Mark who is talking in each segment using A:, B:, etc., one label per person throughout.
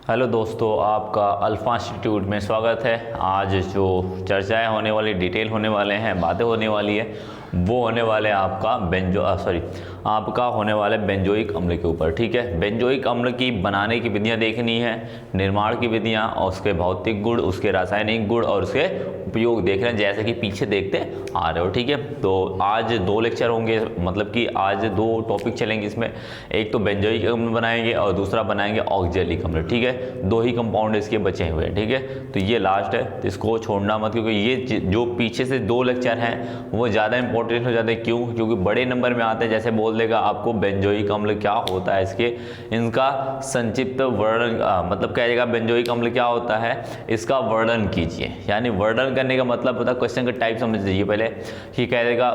A: Hello दोस्तों, आपका alpha institute में स्वागत है। आज जो चर्चाएं होने वाली, डिटेल होने वाले हैं, बातें होने वाली है, वो होने वाले हैं आपका होने वाले बेंजोइक अम्ल के ऊपर। ठीक है, बेंजोइक अम्ल की बनाने की विधियां देखनी है, निर्माण की विधियां और उसके भौतिक गुण, उसके रासायनिक गुण और उसके उपयोग देख रहे हैं, जैसे कि पीछे देखते आ रहे हो। ठीक है, तो आज 2 लेक्चर होंगे, मतलब कि आज 2 टॉपिक चलेंगे इसमें। एक तो बेंजोइक अम्ल बनाएंगे और दूसरा बनाएंगे ऑक्जेलिक अम्ल। ठीक है, 2 ही कंपाउंड इसके बचे हुए हैं। ठीक है, तो ये लास्ट है, तो इसको छोड़ना मत, क्योंकि ये जो पीछे से 2 लेक्चर हैं वो ज़्यादा इंपॉर्टेंट हो जाते हैं। क्यों? क्योंकि बड़े नंबर में आते हैं, जैसे बोल देगा आपको बेंजोइक अम्ल क्या होता है, इनका संक्षिप्त वर्णन, मतलब कहेगा बेंजोइक अम्ल क्या होता है, इसका वर्णन कीजिए। यानी वर्णन करने का मतलब होता है, क्वेश्चन का टाइप समझ लीजिए पहले कि कह देगा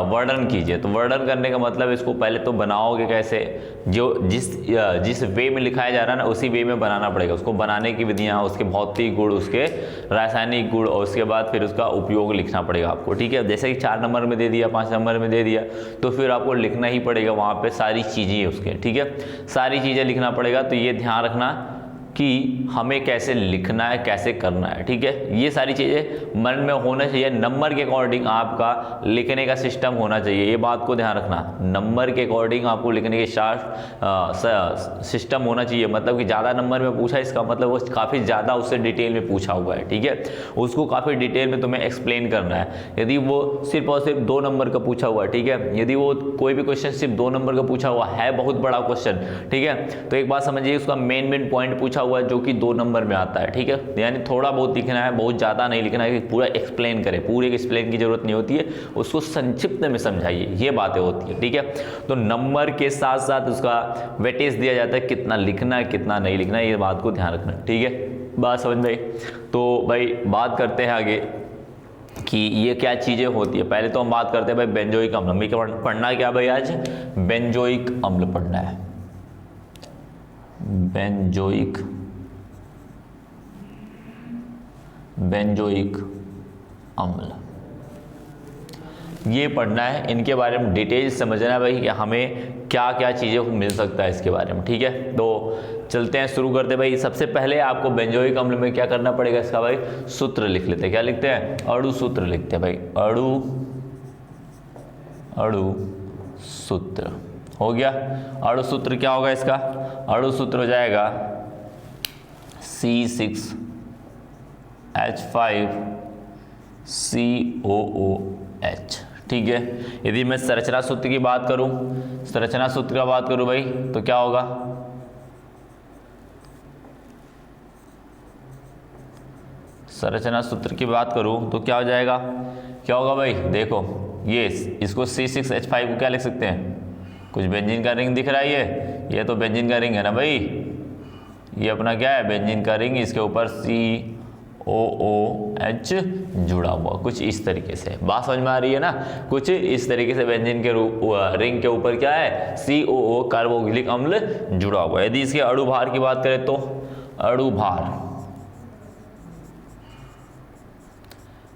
A: वर्णन कीजिए। तो वर्णन करने का मतलब इसको पहले तो बनाओगे कैसे, जो जिस वे में लिखाया जा रहा है ना, उसी वे में बनाना पड़ेगा। उसको बनाने की विधियाँ, उसके भौतिक गुण, उसके रासायनिक गुण और उसके बाद फिर उसका उपयोग लिखना पड़ेगा आपको। ठीक है, जैसे कि 4 नंबर में दे दिया, 5 नंबर में दे दिया, तो फिर आपको लिखना ही पड़ेगा वहाँ पे सारी चीज़ें उसके। ठीक है, सारी चीज़ें लिखना पड़ेगा। तो ये ध्यान रखना कि हमें कैसे लिखना है, कैसे करना है। ठीक है, ये सारी चीज़ें मन में होना चाहिए। नंबर के अकॉर्डिंग आपका लिखने का सिस्टम होना चाहिए, ये बात को ध्यान रखना। नंबर के अकॉर्डिंग आपको लिखने के सिस्टम होना चाहिए। मतलब कि ज़्यादा नंबर में पूछा, इसका मतलब वो काफ़ी ज़्यादा उससे डिटेल में पूछा हुआ है। ठीक है, उसको काफ़ी डिटेल में तुम्हें एक्सप्लेन करना है। यदि वो सिर्फ और सिर्फ 2 नंबर का पूछा हुआ है, ठीक है, यदि वो कोई भी क्वेश्चन सिर्फ 2 नंबर का पूछा हुआ है, बहुत बड़ा क्वेश्चन, ठीक है, तो एक बात समझिए, उसका मेन पॉइंट पूछा हुआ है जो कि 2 नंबर में आता है। ठीक है, यानी थोड़ा बहुत लिखना है, बहुत ज़्यादा नहीं लिखना है कि पूरा एक्सप्लेन करे। पूरे एक्सप्लेन की जरूरत नहीं होती है, उसको संक्षिप्त में समझाइए, ये बातें होती है। ठीक है, तो नंबर के साथ साथ उसका वेटेज दिया जाता है, कितना लिखना है, कितना नहीं लिखना है, ये बात को ध्यान रखना। ठीक है, बात समझ में आई? तो भाई बात करते हैं आगे कि ये क्या चीज़ें होती है। पहले तो हम बात करते हैं भाई बेंजोइक अम्ल। हमें क्या पढ़ना है, क्या भाई आज बेंजोइक अम्ल पढ़ना है। बेंजोइक अम्ल ये पढ़ना है, इनके बारे में डिटेल समझना है भाई कि हमें क्या क्या चीज़ें मिल सकता है इसके बारे में। ठीक है, तो चलते हैं, शुरू करते हैं भाई। सबसे पहले आपको बेंजोइक अम्ल में क्या करना पड़ेगा, इसका भाई सूत्र लिख लेते हैं। क्या लिखते हैं? अणु सूत्र लिखते हैं भाई। अणु सूत्र हो गया। अणु सूत्र क्या होगा इसका? अणु सूत्र हो जाएगा C6H5COOH। ठीक है, यदि मैं संरचना सूत्र की बात करूं, भाई, तो क्या होगा? संरचना सूत्र की बात करूं तो क्या हो जाएगा? क्या होगा भाई? देखो, ये इसको C6H5 को क्या लिख सकते हैं? कुछ बेंजीन का रिंग दिख रहा है, ये तो बेंजीन का रिंग है ना भाई, ये अपना क्या है? बेंजीन का रिंग। इसके ऊपर COOH जुड़ा हुआ, कुछ इस तरीके से। बात समझ में आ रही है ना? कुछ इस तरीके से बेंजीन के रिंग के ऊपर क्या है? COO कार्बोक्सिलिक अम्ल जुड़ा हुआ है। यदि इसके अणु भार की बात करें तो अणु भार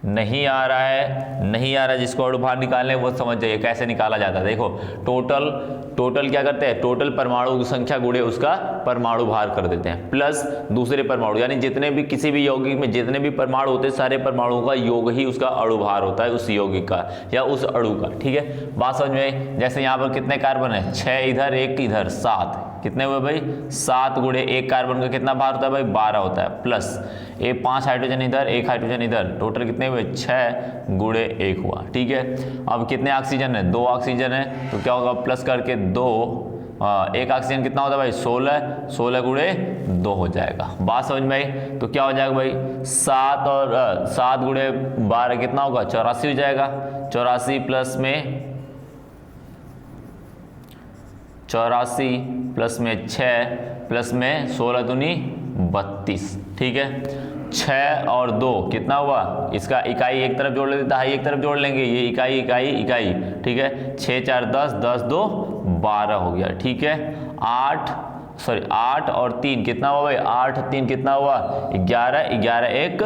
A: नहीं आ रहा है, जिसको अणु भार निकालने वो समझ जाइए कैसे निकाला जाता है। देखो, टोटल क्या करते हैं? टोटल परमाणु की संख्या गुणे उसका परमाणु भार कर देते हैं, प्लस दूसरे परमाणु, यानी जितने भी किसी भी यौगिक में जितने भी परमाणु होते हैं, सारे परमाणुओं का योग ही उसका अणु भार होता है, उस यौगिक का या उस अणु का। ठीक है, बात समझ में आई? जैसे यहाँ पर कितने कार्बन है? 6 इधर, 1 इधर, 7। कितने हुए भाई? 7 गुणे 1 कार्बन का कितना भार होता है भाई? 12 होता है, प्लस 5 हाइड्रोजन इधर, 1 हाइड्रोजन इधर, टोटल कितने हुए? 6 गुणे 1 हुआ। ठीक है, अब कितने ऑक्सीजन है? 2 ऑक्सीजन है, तो क्या होगा? प्लस करके 2, 1 ऑक्सीजन कितना होता है भाई? 16 गुणे 2 हो जाएगा। बात समझ में आई? तो क्या हो जाएगा भाई? 7 और 7 गुणे 12 कितना होगा? 84 हो जाएगा। 84 प्लस में 6 प्लस में 16 दूनी 32। ठीक है, 6 और 2 कितना हुआ? इसका इकाई एक तरफ जोड़ लेते, दहाई एक तरफ जोड़ लेंगे, ये इकाई। ठीक है, 6 4 10, 10 2 12 हो गया। ठीक है, 8 सॉरी 8 और 3 कितना हुआ भाई, 8 3 कितना हुआ 11, 11 1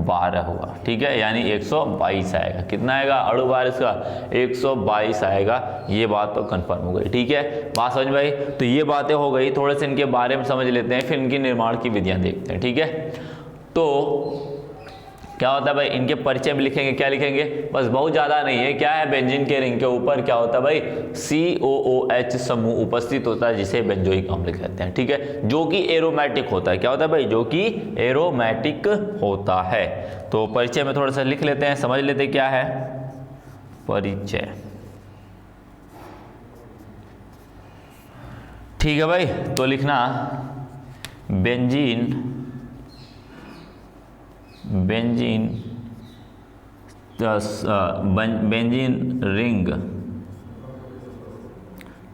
A: 12 हुआ, ठीक है, यानी 122 आएगा। कितना आएगा अड़ू बार इसका 122 आएगा। ये बात तो कंफर्म हो गई, ठीक है, बात समझ में आई। तो ये बातें हो गई, थोड़े से इनके बारे में समझ लेते हैं, फिर इनकी निर्माण की विधियां देखते हैं, ठीक है। तो क्या होता है भाई, इनके परिचय में लिखेंगे, क्या लिखेंगे, बस बहुत ज़्यादा नहीं है, क्या है, बेंजीन के रिंग के ऊपर क्या होता है भाई, COOH समूह उपस्थित होता है, जिसे बेंजोइक अम्ल कहते हैं, ठीक है, जो कि एरोमेटिक होता है। क्या होता है भाई, जो कि एरोमेटिक होता है। तो परिचय में थोड़ा सा लिख लेते हैं, समझ लेते हैं क्या है परिचय, ठीक है भाई। तो लिखना बेंजीन रिंग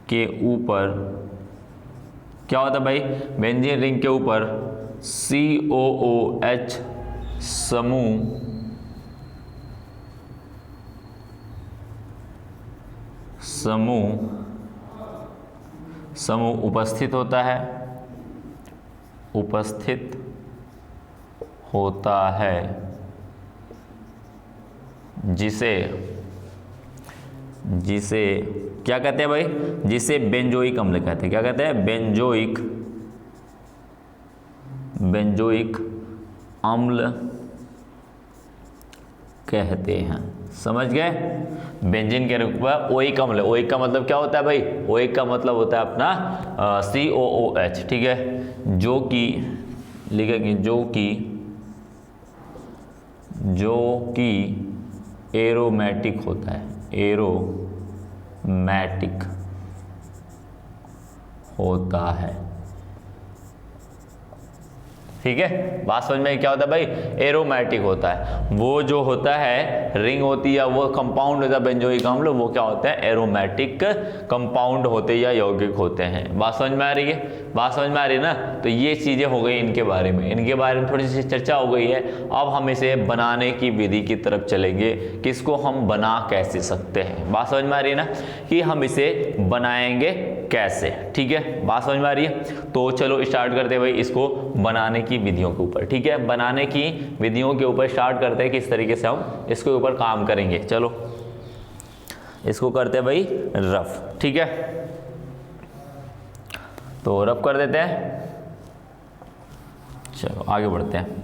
A: के ऊपर क्या होता है भाई, बेंजीन रिंग के ऊपर COOH समूह उपस्थित होता है, जिसे क्या कहते हैं भाई, जिसे बेंजोइक अम्ल कहते हैं। क्या कहते हैं, बेंजोइक अम्ल कहते हैं, समझ गए। बेंजीन के रूप में ओइक अम्ल, ओइक का मतलब क्या होता है भाई, ओइक का मतलब होता है अपना COOH, ठीक है, जो कि लिखेंगे जो कि एरोमेटिक होता है, एरोमेटिक होता है, ठीक है। बात समझ में क्या होता है भाई, एरोमेटिक होता है। वो जो होता है रिंग होती है, वो कंपाउंड होता है बेंजोइक अम्ल, वो क्या होता है, एरोमेटिक कंपाउंड होते या यौगिक होते हैं। बात समझ में आ रही है, बात समझ में आ रही है ना। तो ये चीजें हो गई इनके बारे में, थोड़ी सी चर्चा हो गई है। अब हम इसे बनाने की विधि की तरफ चलेंगे, किसको हम बना कैसे सकते हैं। बात समझ में आ रही है ना, कि हम इसे बनाएंगे कैसे, ठीक है, बात समझ में आ रही है। तो चलो स्टार्ट करते हैं भाई इसको बनाने की विधियों के ऊपर, ठीक है, बनाने की विधियों के ऊपर स्टार्ट करते हैं, किस तरीके से हम इसके ऊपर काम करेंगे। चलो इसको करते हैं भाई रफ, ठीक है, तो रफ कर देते हैं। चलो आगे बढ़ते हैं।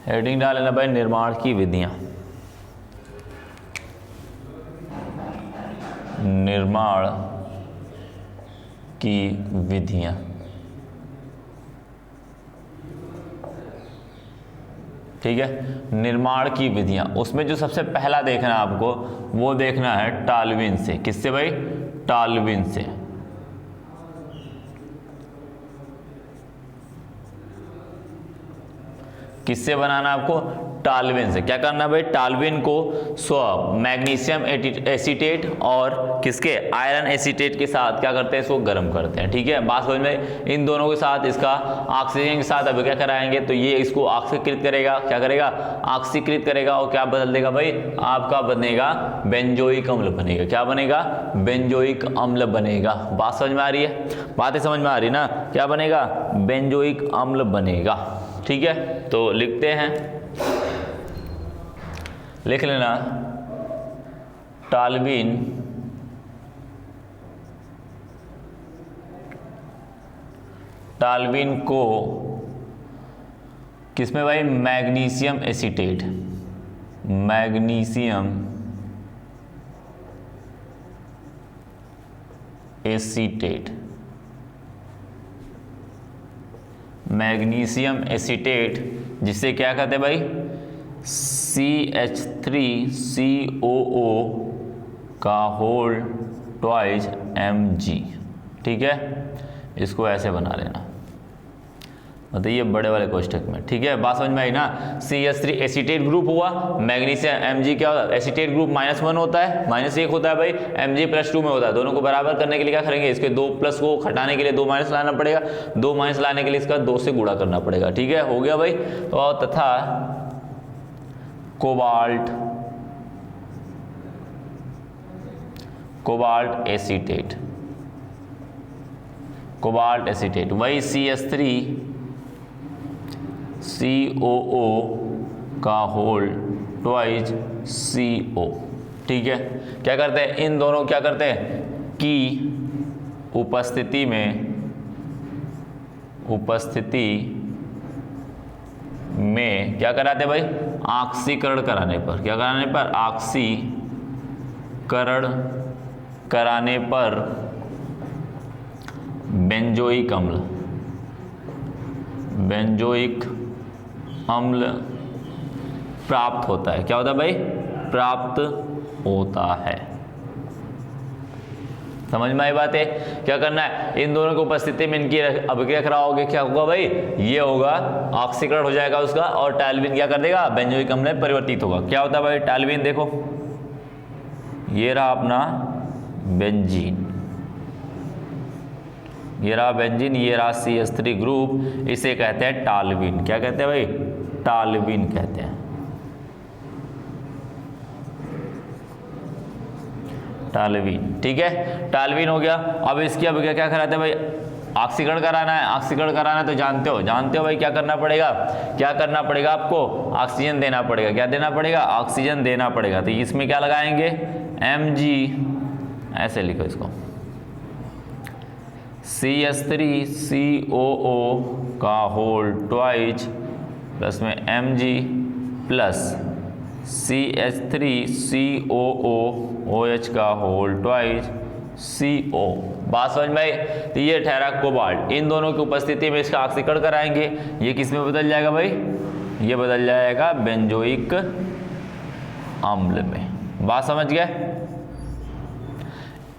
A: हेडिंग डाल लेना भाई, निर्माण की विधियां, निर्माण की विधियां, ठीक है, निर्माण की विधियां। उसमें जो सबसे पहला देखना है आपको, वो देखना है टाल्विन से। किससे भाई, टाल्विन से। किससे बनाना आपको, टाल्विन से। क्या करना है भाई, टाल्विन को मैग्नीशियम एसीटेट और किसके, आयरन एसीटेट के साथ क्या करते हैं, इसको गर्म करते हैं, ठीक है। बात समझ में, इन दोनों के साथ इसका ऑक्सीजन के साथ अब क्या कराएंगे, तो ये इसको ऑक्सीकृत करेगा, क्या करेगा, ऑक्सीकृत करेगा, और क्या बदल देगा भाई, आपका बनेगा बेंजोइक अम्ल बनेगा। क्या बनेगा, बेंजोइक अम्ल बनेगा। बात समझ में आ रही है, बातें समझ में आ रही ना, क्या बनेगा, बेंजोइक अम्ल बनेगा, ठीक है। तो लिखते हैं, लिख लेना टाल्विन को किसमें भाई, magnesium acetate, magnesium acetate, magnesium acetate, जिसे क्या कहते हैं भाई, CH3COO का होल ट्वाइस Mg, ठीक है, इसको ऐसे बना लेना। बताइए बड़े वाले कोष्ठक में। ठीक है, बात समझ में आई ना। CH3 एसीटेट ग्रुप हुआ, मैग्नीशियम Mg क्या होता है, एसीटेट ग्रुप -1 होता है, -1 होता है भाई, Mg +2 में होता है। दोनों को बराबर करने के लिए क्या करेंगे, इसके 2 प्लस को हटाने के लिए 2 माइनस लाना पड़ेगा, 2 माइनस लाने के लिए इसका 2 से गुणा करना पड़ेगा। ठीक है, हो गया भाई। तो तथा कोबाल्ट एसीटेट, कोबाल्ट एसीटेट वही CH3 COO का होल ट्वाइस CO। ठीक है, क्या करते हैं, इन दोनों क्या करते हैं कि उपस्थिति में क्या कराते हैं भाई, ऑक्सीकरण कराने पर, क्या कराने पर, ऑक्सीकरण कराने पर बेंजोइक अम्ल प्राप्त होता है। क्या होता है भाई, प्राप्त होता है। समझ में आई बात है। क्या करना है, इन दोनों की उपस्थिति में इनकी अभिक्रिया कराओगे, क्या होगा भाई, ये होगा ऑक्सीकरण हो जाएगा उसका, और टाल्विन क्या कर देगा, बेंजोइक अम्ल में परिवर्तित होगा। क्या होता है भाई टाल्विन, देखो ये रहा अपना बेंजीन, ये रहा बेंजीन, ये रहा CH3 ग्रुप, इसे कहते हैं टाल्विन। क्या कहते हैं भाई, टाल्विन कहते हैं, टाल्विन। ठीक है, टाल्विन हो गया। अब इसकी अब क्या कराते हैं भाई, ऑक्सीकरण कराना है। ऑक्सीकरण कराना है तो जानते हो भाई क्या करना पड़ेगा, आपको ऑक्सीजन देना पड़ेगा। क्या देना पड़ेगा, ऑक्सीजन देना पड़ेगा। तो इसमें क्या लगाएंगे, Mg, ऐसे लिखो इसको, CH3 COO का होल ट्वाइस प्लस में Mg plus CH3 COO OH का होल ट्वाइस CO। बात समझ में आई। तो ये ठहरा कोबाल्ट, इन दोनों की उपस्थिति में इसका ऑक्सीकरण कराएंगे। ये किस में बदल जाएगा भाई, ये बदल जाएगा बेंजोइक अम्ल में। बात समझ गए।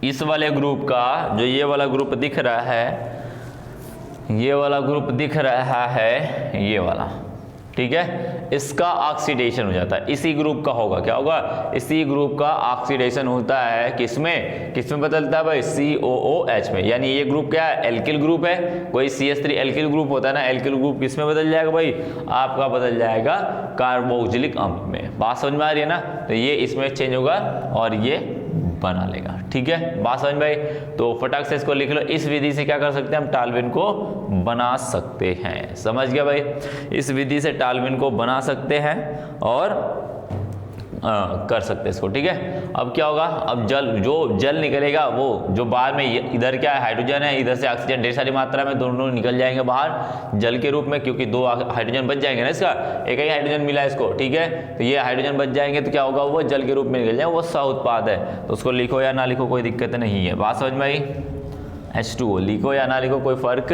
A: इस वाले ग्रुप का जो ये वाला ग्रुप दिख रहा है, ये वाला ग्रुप दिख रहा है, ये वाला, ठीक है, इसका ऑक्सीडेशन हो जाता है। इसी ग्रुप का होगा, क्या होगा, इसी ग्रुप का ऑक्सीडेशन होता है। किसमें बदलता है भाई, COOH में। यानी ये ग्रुप क्या है, एल्किल ग्रुप है। कोई CH3 एल्किल ग्रुप होता है ना, एल्किल ग्रुप किसमें बदल जाएगा भाई, आपका बदल जाएगा कार्बोक्सिलिक अम्ल में। बात समझ में आ रही है ना। तो ये इसमें चेंज होगा और ये बना लेगा। ठीक है, बात समझ में आई। तो फटाक से इसको लिख लो। इस विधि से क्या कर सकते हैं हम, टाल्विन को बना सकते हैं। समझ गया भाई, इस विधि से टाल्विन को बना सकते हैं और कर सकते हैं इसको। ठीक है, अब क्या होगा, अब जल निकलेगा, वो जो बाहर में, इधर क्या है, हाइड्रोजन है, इधर से ऑक्सीजन ढेर सारी मात्रा में, दोनों निकल जाएंगे बाहर जल के रूप में, क्योंकि 2 हाइड्रोजन बच जाएंगे ना, इसका एक ही हाइड्रोजन मिला है इसको। ठीक है, तो ये हाइड्रोजन बच जाएंगे तो क्या होगा, वो जल के रूप में निकल जाएंगे, वो सह उत्पाद है। तो उसको लिखो या ना लिखो कोई दिक्कत नहीं है। बात समझ में आई। H2O लिखो या ना लिखो कोई फर्क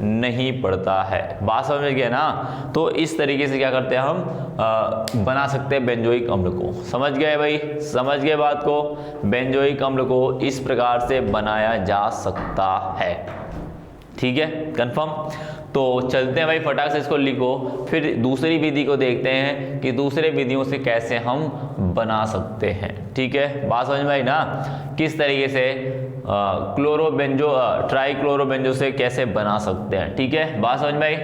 A: नहीं पड़ता है। बात समझ में गया ना। तो इस तरीके से क्या करते हैं हम, बना सकते हैं बेंजोइक अम्ल को। समझ गए भाई, समझ गए बात को। बेंजोइक अम्ल को इस प्रकार से बनाया जा सकता है। ठीक है, कंफर्म। तो चलते हैं भाई, फटाक से इसको लिखो। फिर दूसरी विधि को देखते हैं कि दूसरे विधियों से कैसे हम बना सकते हैं। ठीक है, बात समझ में आई ना, किस तरीके से ट्राइक्लोरोबेंजो से कैसे बना सकते हैं। ठीक है, बात समझ में आई।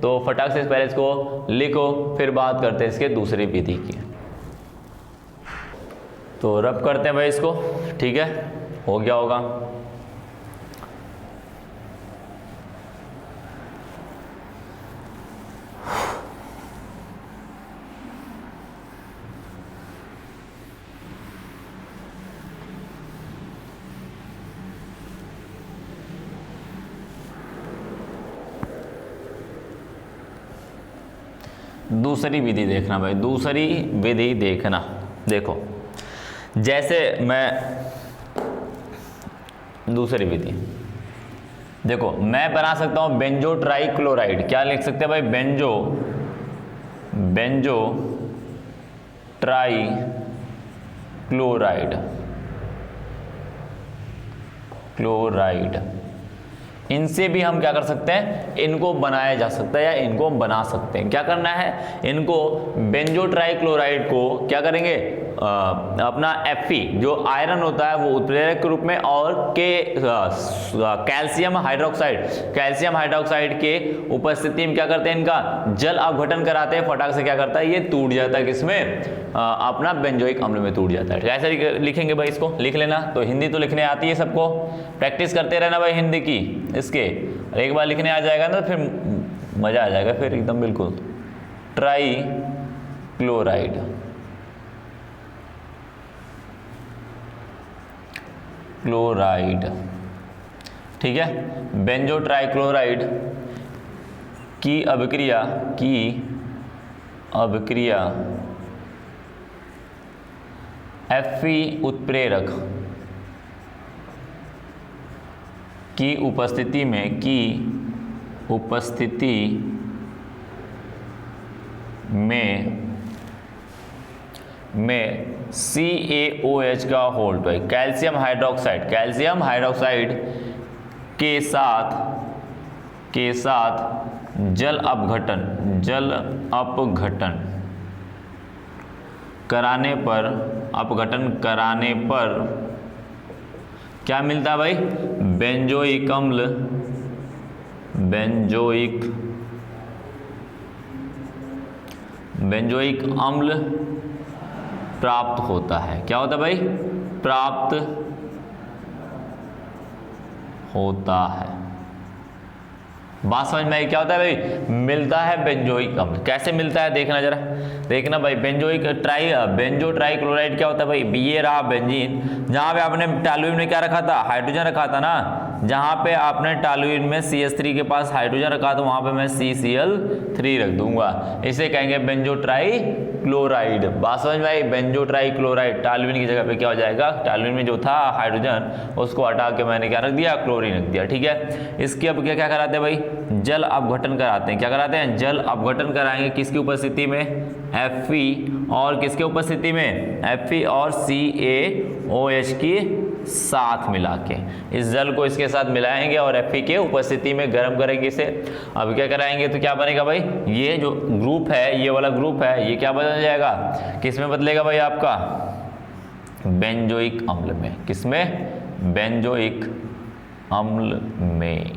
A: तो फटाक से पहले इसको लिखो, फिर बात करते हैं इसके दूसरी विधि की। तो रब करते हैं भाई इसको। ठीक है, हो गया होगा। दूसरी विधि देखना भाई, दूसरी विधि देखना। देखो, जैसे मैं दूसरी विधि देखो, मैं बना सकता हूं बेंजो ट्राइक्लोराइड। क्या लिख सकते हैं भाई, बेंजो ट्राइक्लोराइड इनसे भी हम क्या कर सकते हैं, इनको बनाया जा सकता है या इनको हम बना सकते हैं। क्या करना है, इनको बेंजो ट्राइक्लोराइड को क्या करेंगे, अपना Fe जो आयरन होता है वो उत्प्रेरक के रूप में, और कैल्शियम हाइड्रोक्साइड के उपस्थिति में क्या करते हैं, इनका जल अपघटन कराते हैं। फटाक से क्या करता है, ये टूट जाता है किसमें, अपना बेंजोइक अम्ल में टूट जाता है। कैसे लिखेंगे भाई, इसको लिख लेना। तो हिंदी तो लिखने आती है सबको, प्रैक्टिस करते रहना भाई हिंदी की इसके, एक बार लिखने आ जाएगा ना फिर मजा आ जाएगा फिर एकदम बिल्कुल। ट्राई क्लोराइड, ठीक है। बेंजो ट्राइक्लोराइड की अभिक्रिया Fe उत्प्रेरक की उपस्थिति में CaOH का होल्ड है, कैल्शियम हाइड्रोक्साइड के साथ जल अपघटन कराने पर क्या मिलता है भाई, बेंजोइक अम्ल प्राप्त होता है। क्या होता है भाई, प्राप्त होता है। बात समझ में आई, क्या होता है भाई, मिलता है बेंजोइक अम्ल। कैसे मिलता है देखना भाई, बेंजो ट्राइक्लोराइड क्या होता है भाई, ये रहा बेंजीन, जहां पे आपने टॉलुइन में क्या रखा था, हाइड्रोजन रखा था ना, जहां पे आपने टॉलुइन में CH3 के पास हाइड्रोजन रखा था वहां पे मैं CCl3 रख दूंगा, इसे कहेंगे बेंजो ट्राइक्लोराइड। बात समझ में आई, बेंजो ट्राइक्लोराइड, टॉलुइन की जगह पे क्या हो जाएगा, टॉलुइन में जो था हाइड्रोजन उसको हटा के मैंने क्या रख दिया, क्लोरीन रख दिया, ठीक है। इसकी अब क्या कराते हैं भाई, जल अपघटन कराते हैं। क्या कराते हैं, जल अपघटन कराएंगे, किसकी उपस्थिति में, Fe, और किसके उपस्थिति में, Fe और CaOH की साथ मिला के, इस जल को इसके साथ मिलाएंगे और Fe के उपस्थिति में गर्म करेंगे इसे। अब क्या कराएंगे तो क्या बनेगा भाई, ये जो ग्रुप है, ये वाला ग्रुप है, ये क्या बदल जाएगा, किसमें बदलेगा भाई आपका, बेंजोइक अम्ल में। किसमें, बेंजोइक अम्ल में,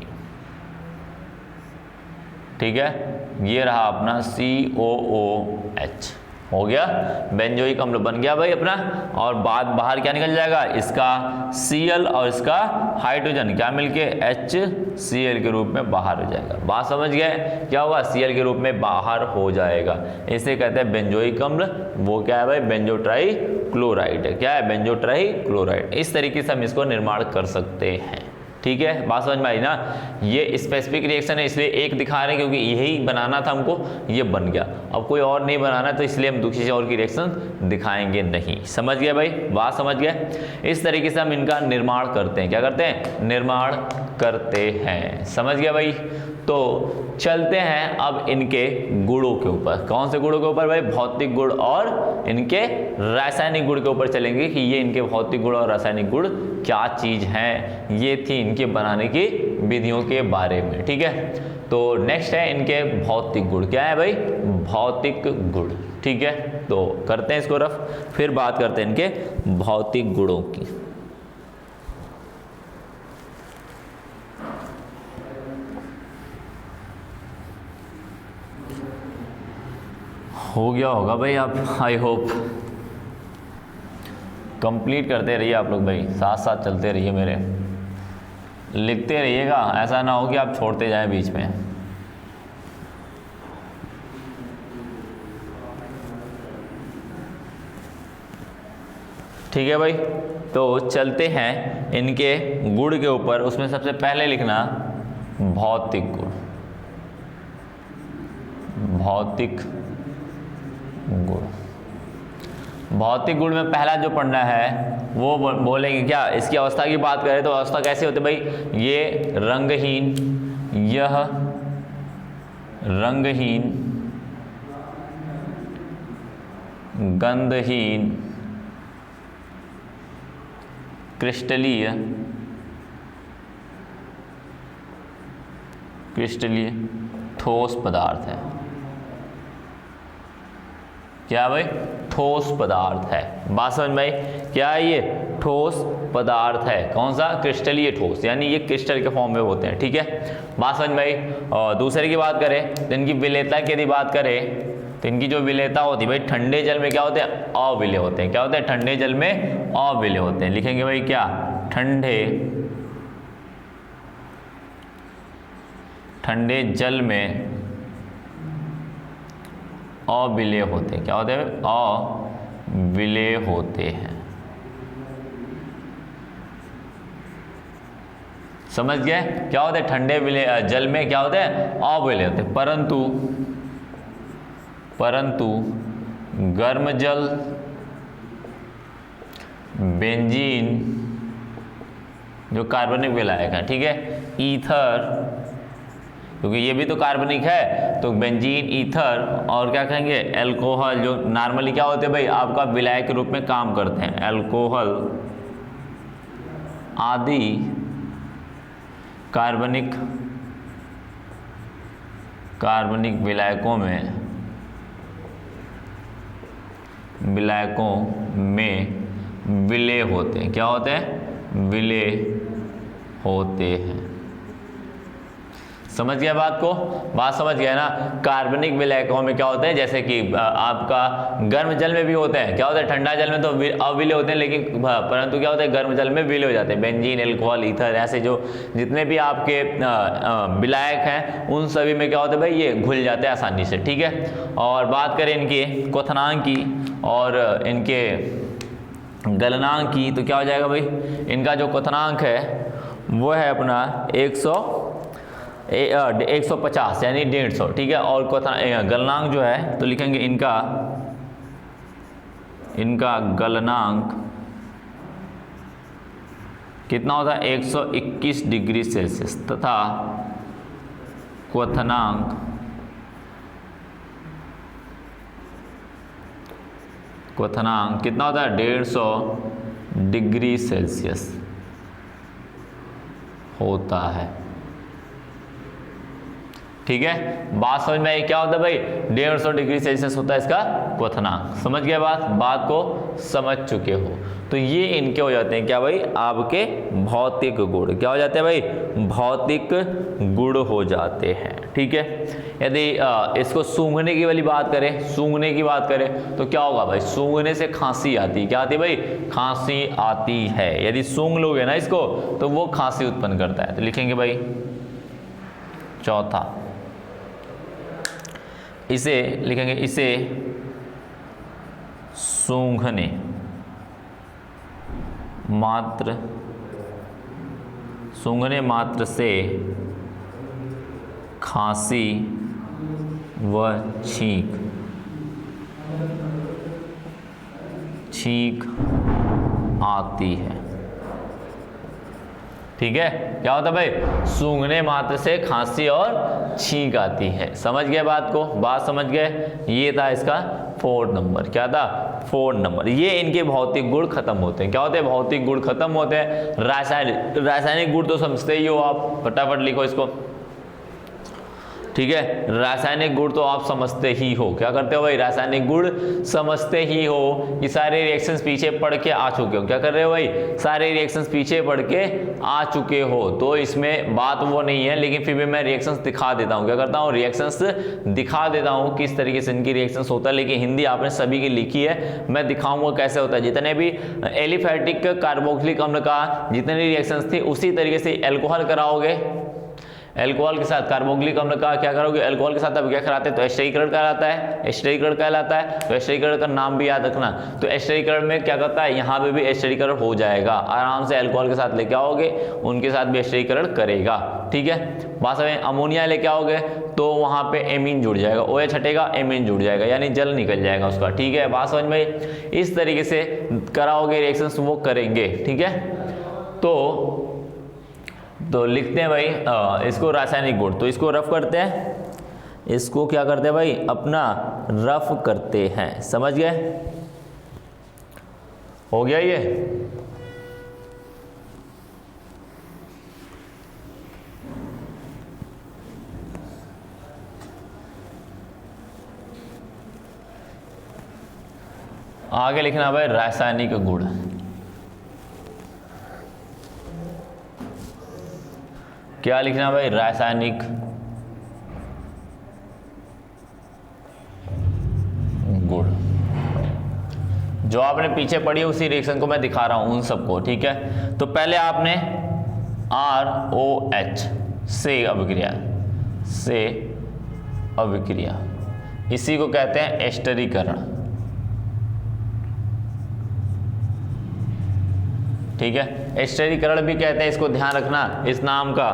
A: ठीक है। ये रहा अपना COOH, हो गया, बेंजोइक अम्ल बन गया भाई अपना। और बाहर क्या निकल जाएगा, इसका Cl और इसका हाइड्रोजन क्या मिलके HCl के रूप में बाहर हो जाएगा। बात समझ गए, क्या होगा, Cl के रूप में बाहर हो जाएगा, इसे कहते हैं बेंजोइक अम्ल। वो क्या है भाई, बेंजो ट्राइक्लोराइड है। क्या है, बेंजो ट्राइक्लोराइड। इस तरीके से हम इसको निर्माण कर सकते हैं, ठीक है। बात समझ में आई ना, ये स्पेसिफिक रिएक्शन है इसलिए एक दिखा रहे हैं क्योंकि यही बनाना था हमको, ये बन गया। अब कोई और नहीं बनाना तो इसलिए हम दूसरी और की रिएक्शन दिखाएंगे नहीं। समझ गए भाई, बात समझ गए। इस तरीके से हम इनका निर्माण करते हैं। क्या करते हैं, निर्माण करते हैं। समझ गया भाई। तो चलते हैं अब इनके गुणों के ऊपर। कौन से गुणों के ऊपर भाई, भौतिक गुण और इनके रासायनिक गुण के ऊपर चलेंगे कि ये इनके भौतिक गुण और रासायनिक गुण क्या चीज हैं। ये थी इनके बनाने की विधियों के बारे में, ठीक है। तो नेक्स्ट है इनके भौतिक गुण। क्या है भाई, भौतिक गुण, ठीक है। तो करते हैं इसको रफ, फिर बात करते हैं इनके भौतिक गुणों की। हो गया होगा भाई, आप आई होप कंप्लीट करते रहिए आप लोग भाई, साथ साथ चलते रहिए मेरे, लिखते रहिएगा, ऐसा ना हो कि आप छोड़ते जाएं बीच में। ठीक है भाई। तो चलते हैं इनके गुण के ऊपर। उसमें सबसे पहले लिखना भौतिक गुण। भौतिक गुण, भौतिक गुण में पहला जो पढ़ना है वो बोलेंगे क्या, इसकी अवस्था की बात करें तो अवस्था कैसे होती है भाई, ये रंगहीन, यह रंगहीन, गंधहीन, क्रिस्टलीय, क्रिस्टलीय ठोस पदार्थ है। क्या भाई? ठोस पदार्थ है। बात समझ में आई? क्या है ये? ठोस पदार्थ है। कौन सा? क्रिस्टलीय ठोस, यानी ये क्रिस्टल के फॉर्म में होते हैं। ठीक है, बात समझ में आई? और दूसरे की बात करें तो इनकी विलेयता की यदि बात करें तो इनकी जो विलेयता होती है भाई, ठंडे जल में क्या होते हैं? अविलेय होते हैं। क्या होते हैं? ठंडे जल में अविलेय होते हैं। लिखेंगे भाई क्या? ठंडे जल में अविलेय होते हैं। क्या होते हैं? अविलेय होते हैं। समझ गए? क्या होते हैं? ठंडे जल में क्या होते हैं? अविलेय होते हैं। परंतु गर्म जल, बेंजीन जो कार्बनिक विलायक है, ठीक है, ईथर, क्योंकि ये भी तो कार्बनिक है, तो बेंजीन, ईथर और क्या कहेंगे? अल्कोहल, जो नॉर्मली क्या होते हैं भाई, आपका विलायक के रूप में काम करते हैं, अल्कोहल आदि कार्बनिक विलायकों में विलेय होते हैं। क्या होते हैं? विलेय होते हैं। समझ गया बात को? बात समझ गया ना? कार्बनिक विलायकों में क्या होते हैं? जैसे कि आपका गर्म जल में भी होते हैं। क्या होता है? ठंडा जल में तो अविलेय होते हैं, लेकिन परंतु क्या होता है? गर्म जल में विलेय हो जाते हैं। बेंजीन, अल्कोहल, ईथर, ऐसे जो जितने भी आपके विलायक हैं उन सभी में क्या होता है भाई? ये घुल जाते हैं आसानी से। ठीक है, और बात करें इनके क्वथनांक की और इनके गलनांक की तो क्या हो जाएगा भाई? इनका जो क्वथनांक है वो है अपना 150 यानी 150। ठीक है, और गलनांक जो है तो लिखेंगे इनका गलनांक कितना होता है? 121 डिग्री सेल्सियस तथा क्वथनांक कितना होता है? 150 डिग्री सेल्सियस होता है। ठीक है, बात समझ में आई? क्या होता है भाई? 150 डिग्री सेल्सियस होता है इसका क्वथनांक। समझ गया बात को समझ चुके हो? तो ये इनके हो जाते हैं क्या भाई? आपके भौतिक गुण। क्या हो जाते हैं भाई? भौतिक गुण हो जाते हैं। ठीक है, यदि इसको सूंघने की वाली बात करें तो क्या होगा भाई? सूंघने से खांसी आती है। क्या आती है भाई? खांसी आती है। यदि सूंघ लोगे ना इसको तो वो खांसी उत्पन्न करता है। तो लिखेंगे भाई चौथा, इसे सूंघने मात्र से खांसी व छींक आती है। ठीक है, क्या होता है भाई? सूंघने मात्र से खांसी और छींक आती है। समझ गए बात को? बात समझ गए? ये था इसका 4 नंबर। क्या था? 4 नंबर। ये इनके भौतिक गुण खत्म होते हैं। क्या होते हैं? भौतिक गुण खत्म होते हैं। रासायनिक गुण तो समझते ही हो आप, फटाफट लिखो इसको। ठीक है, रासायनिक गुण तो आप समझते ही हो। क्या करते हो भाई? रासायनिक गुण समझते ही हो। ये सारे रिएक्शंस पीछे पढ़ के आ चुके हो। क्या कर रहे हो भाई? सारे रिएक्शंस पीछे पढ़ के आ चुके हो। तो इसमें बात वो नहीं है, लेकिन फिर भी मैं रिएक्शंस दिखा देता हूँ। क्या करता हूँ? रिएक्शंस दिखा देता हूँ किस तरीके से इनकी रिएक्शंस होता है। लेकिन हिंदी आपने सभी की लिखी है, मैं दिखाऊंगा कैसे होता है। जितने भी एलिफैटिक कार्बोक्सिलिक अम्ल का जितने रिएक्शंस थे उसी तरीके से अल्कोहल कराओगे। अल्कोहल के साथ कार्बोक्सिलिक अम्ल का क्या करोगे? अल्कोहल के साथ अब क्या कराते हैं? तो एस्टरीकरण कहलाता है। तो एस्टरीकरण का नाम भी याद रखना। तो एस्टरीकरण में क्या करता है? यहाँ पे भी एस्टरीकरण हो जाएगा। आराम से अल्कोहल के साथ लेके आओगे, उनके साथ भी एस्टरीकरण करेगा। ठीक है, बात में अमोनिया लेके आओगे तो वहाँ पे एमीन जुड़ जाएगा। OH हटेगा, एमीन जुड़ जाएगा, यानी जल निकल जाएगा उसका। ठीक है, बात समझ में? इस तरीके से कराओगे रिएक्शंस, वो करेंगे। ठीक है, तो लिखते हैं भाई इसको रासायनिक गुण। तो इसको रफ करते हैं, इसको क्या करते हैं भाई? अपना रफ करते हैं। समझ गए? हो गया ये? आगे लिखना भाई रासायनिक गुण। क्या लिखना भाई? रासायनिक गुण। जो आपने पीछे पढ़ी है उसी रिएक्शन को मैं दिखा रहा हूं उन सबको, ठीक है। तो पहले आपने ROH से अभिक्रिया, इसी को कहते हैं एस्टरीकरण, ठीक है। एस्टरीकरण भी कहते हैं इसको, ध्यान रखना इस नाम का,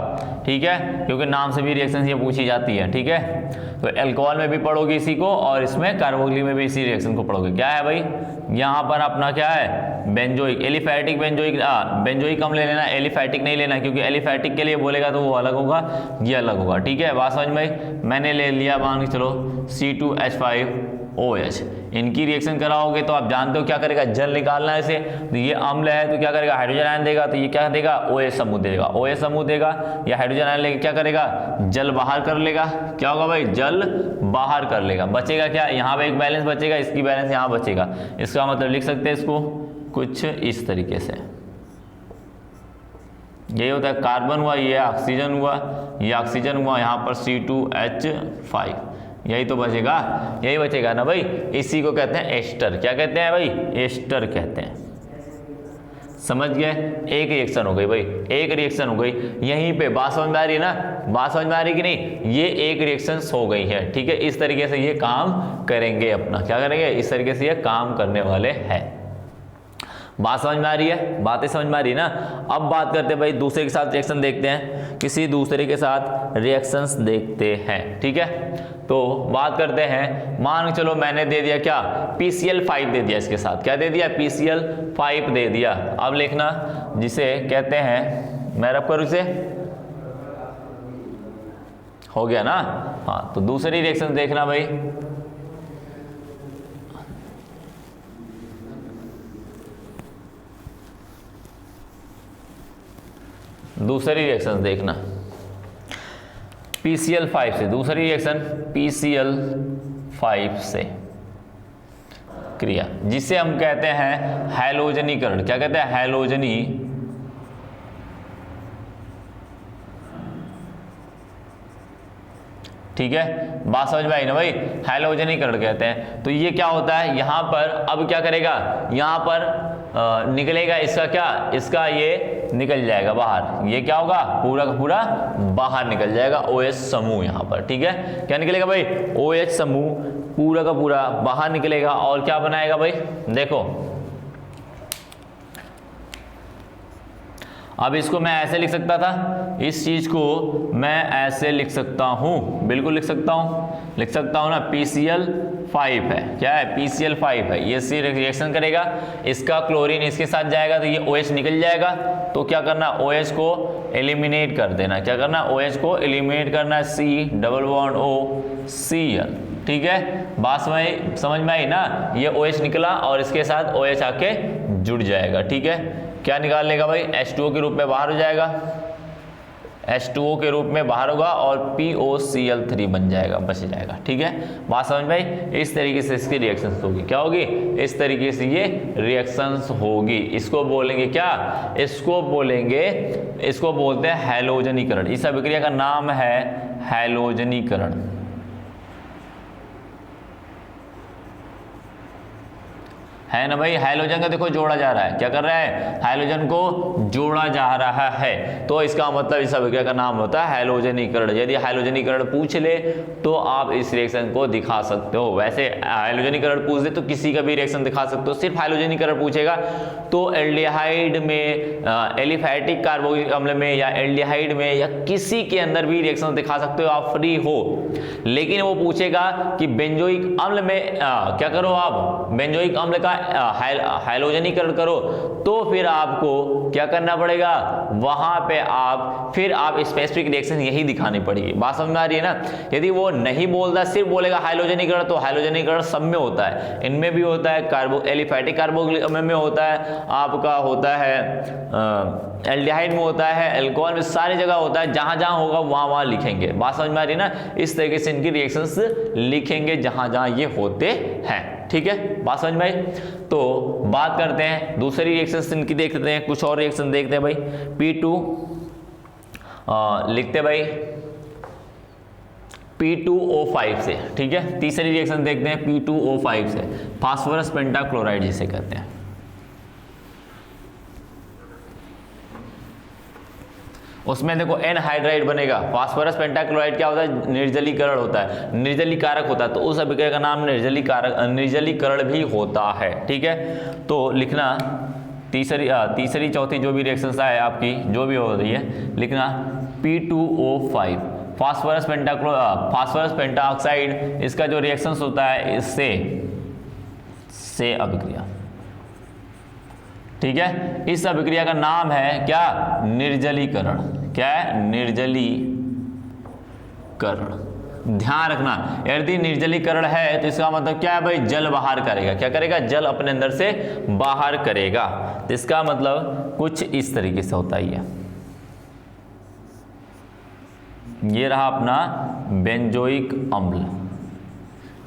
A: ठीक है, क्योंकि नाम से भी रिएक्शन ये पूछी जाती है, ठीक है। तो अल्कोहल में भी पढ़ोगे इसी को, और इसमें कार्बोक्सिलिक में भी इसी रिएक्शन को पढ़ोगे। क्या है भाई? यहाँ पर अपना क्या है? बेंजोइक, एलिफैटिक बेंजोइक, बेंजोइक हम ले लेना, एलिफैटिक नहीं लेना, क्योंकि एलिफैटिक के लिए बोलेगा तो वो अलग होगा, ये अलग होगा, ठीक है। बात समझ में? मैंने ले लिया मान के चलो C2H5OH, इनकी रिएक्शन कराओगे तो आप जानते हो क्या करेगा? जल निकालना है इसे, तो ये अम्ल है तो क्या करेगा? हाइड्रोजन आयन देगा, तो ये क्या देगा? OH समूह देगा, OH समूह देगा, या हाइड्रोजन आयन लेके क्या करेगा? जल बाहर कर लेगा। क्या होगा भाई? जल बाहर कर लेगा। बचेगा क्या? यहाँ पे एक बैलेंस बचेगा, इसकी बैलेंस यहाँ बचेगा। इसका मतलब लिख सकते हैं इसको कुछ इस तरीके से, यही होता है कार्बन हुआ, ये ऑक्सीजन हुआ, ये ऑक्सीजन हुआ, यहाँ पर C2H5, यही तो बचेगा, यही बचेगा ना भाई। इसी को कहते हैं एस्टर। क्या कहते हैं भाई? एस्टर कहते हैं। समझ गए? एक रिएक्शन हो गई भाई, एक रिएक्शन हो गई। यहीं पे बात समझ में आ रही है ना? बात समझ में आ रही कि नहीं? ये एक रिएक्शन हो गई है, ठीक है। इस तरीके से ये काम करेंगे अपना, क्या करेंगे? इस तरीके से ये काम करने वाले हैं। बात समझ में आ रही है? बातें समझ में आ रही है ना? अब बात करते हैं भाई दूसरे के साथ रिएक्शन देखते हैं, किसी दूसरे के साथ रिएक्शंस देखते हैं, ठीक है। तो बात करते हैं, मान के चलो मैंने दे दिया क्या? PCl5 दे दिया इसके साथ। क्या दे दिया? PCl5 दे दिया। अब लिखना जिसे कहते हैं, मैं रब करूं इसे, हो गया ना? हाँ, तो दूसरी रिएक्शन देखना भाई, दूसरी रिएक्शन देखना PCl5 से, दूसरी रिएक्शन PCl5 से क्रिया, जिसे हम कहते हैं हैलोजनीकरण। क्या कहते हैं? हैलोजनी, ठीक है। बात समझ में आई ना भाई? हैलोजनीकरण कहते हैं। तो ये क्या होता है? यहाँ पर अब क्या करेगा? यहाँ पर निकलेगा इसका क्या? इसका ये निकल जाएगा बाहर। ये क्या होगा? पूरा का पूरा बाहर निकल जाएगा OH समूह यहाँ पर, ठीक है। क्या निकलेगा भाई? OH समूह पूरा का पूरा बाहर निकलेगा, और क्या बनाएगा भाई? देखो, अब इसको मैं ऐसे लिख सकता था, इस चीज को मैं ऐसे लिख सकता हूं, बिल्कुल लिख सकता हूं ना। PCl5 है, क्या है? PCl5 है। ये सी रिएक्शन करेगा, इसका क्लोरीन इसके साथ जाएगा तो ये OH निकल जाएगा। तो क्या करना? OH को एलिमिनेट कर देना। क्या करना? OH को एलिमिनेट करना, C+O₀Cl, ठीक है। बात समझ में आई ना? ये OH निकला और इसके साथ OH आके जुड़ जाएगा, ठीक है। क्या निकाल लेगा भाई? H2O के रूप में बाहर हो जाएगा, H2O के रूप में बाहर होगा, और POCl3 बन जाएगा, बच जाएगा, ठीक है। बात समझ में आई? इस तरीके से इसकी रिएक्शंस होगी। क्या होगी? इस तरीके से ये रिएक्शंस होगी। इसको बोलेंगे क्या? इसको बोलते हैं हैलोजनीकरण। इस अभिक्रिया का नाम है हैलोजनीकरण। है ना भाई? हाइड्रोजन का देखो जोड़ा जा रहा है। क्या कर रहा है? हाइड्रोजन को जोड़ा जा रहा है, तो इसका मतलब इस अभिक्रिया का नाम होता है हाइड्रोजनीकरण। यदि हाइड्रोजनीकरण पूछ ले तो आप इस रिएक्शन को दिखा सकते हो। वैसे हाइड्रोजनीकरण पूछ दे तो किसी का भी रिएक्शन दिखा सकते हो। सिर्फ हाइड्रोजनीकरण पूछेगा तो एल्डिहाइड में, एलिफैटिक कार्बोक्सिलिक अम्ल में, या एल्डिहाइड में, या किसी के अंदर भी रिएक्शन दिखा सकते हो, आप फ्री हो। लेकिन वो पूछेगा कि बेंजोइक अम्ल में क्या करो, आप बेंजोइक अम्ल का हाइड्रोजनीकरण करो, तो फिर आपको क्या करना पड़ेगा? वहां पे फिर आप स्पेसिफिक रिएक्शन यही दिखानी पड़ेगी। बात समझ में आ रही है ना? यदि वो नहीं बोलता, सिर्फ बोलेगा हाइड्रोजनीकरण, तो हाइड्रोजनीकरण सब में होता है। इनमें भी होता है, एलिफैटिक कार्बोक्सिलिक अम्ल में होता है, आपका होता है एल्डिहाइड में होता है, अल्कोहल में, सारी जगह होता है। जहां जहां होगा वहां लिखेंगे। बात समझ में आ रही है ना? इस तरीके से इनकी रिएक्शंस लिखेंगे जहां जहां ये होते हैं, ठीक है, बात समझ में आई। तो बात करते हैं दूसरी रिएक्शन इनकी, देख लेते हैं कुछ और रिएक्शन देखते हैं भाई। P2 लिखते भाई P2O5 से, ठीक है। तीसरी रिएक्शन देखते हैं P2O5 से, फास्फोरस पेंटाक्लोराइड जिसे कहते हैं। उसमें देखो एनहाइड्राइड बनेगा। फास्फोरस पेंटाक्लोराइड क्या होता है? निर्जलीकरण होता है, निर्जलीकारक होता है, तो उस अभिक्रिया का नाम निर्जलीकरण भी होता है, ठीक है। तो लिखना तीसरी चौथी जो भी रिएक्शंस आए आपकी जो भी हो रही है, लिखना P2O5 फास्फोरस पेंटाऑक्साइड, इसका जो रिएक्शंस होता है इससे अभिक्रिया, ठीक है। इस अभिक्रिया का नाम है क्या? निर्जलीकरण। क्या है? निर्जलीकरण। ध्यान रखना, यदि निर्जलीकरण है तो इसका मतलब क्या है भाई? जल बाहर करेगा। क्या करेगा? जल अपने अंदर से बाहर करेगा। तो इसका मतलब कुछ इस तरीके से होता ही है। ये रहा अपना बेंजोइक अम्ल,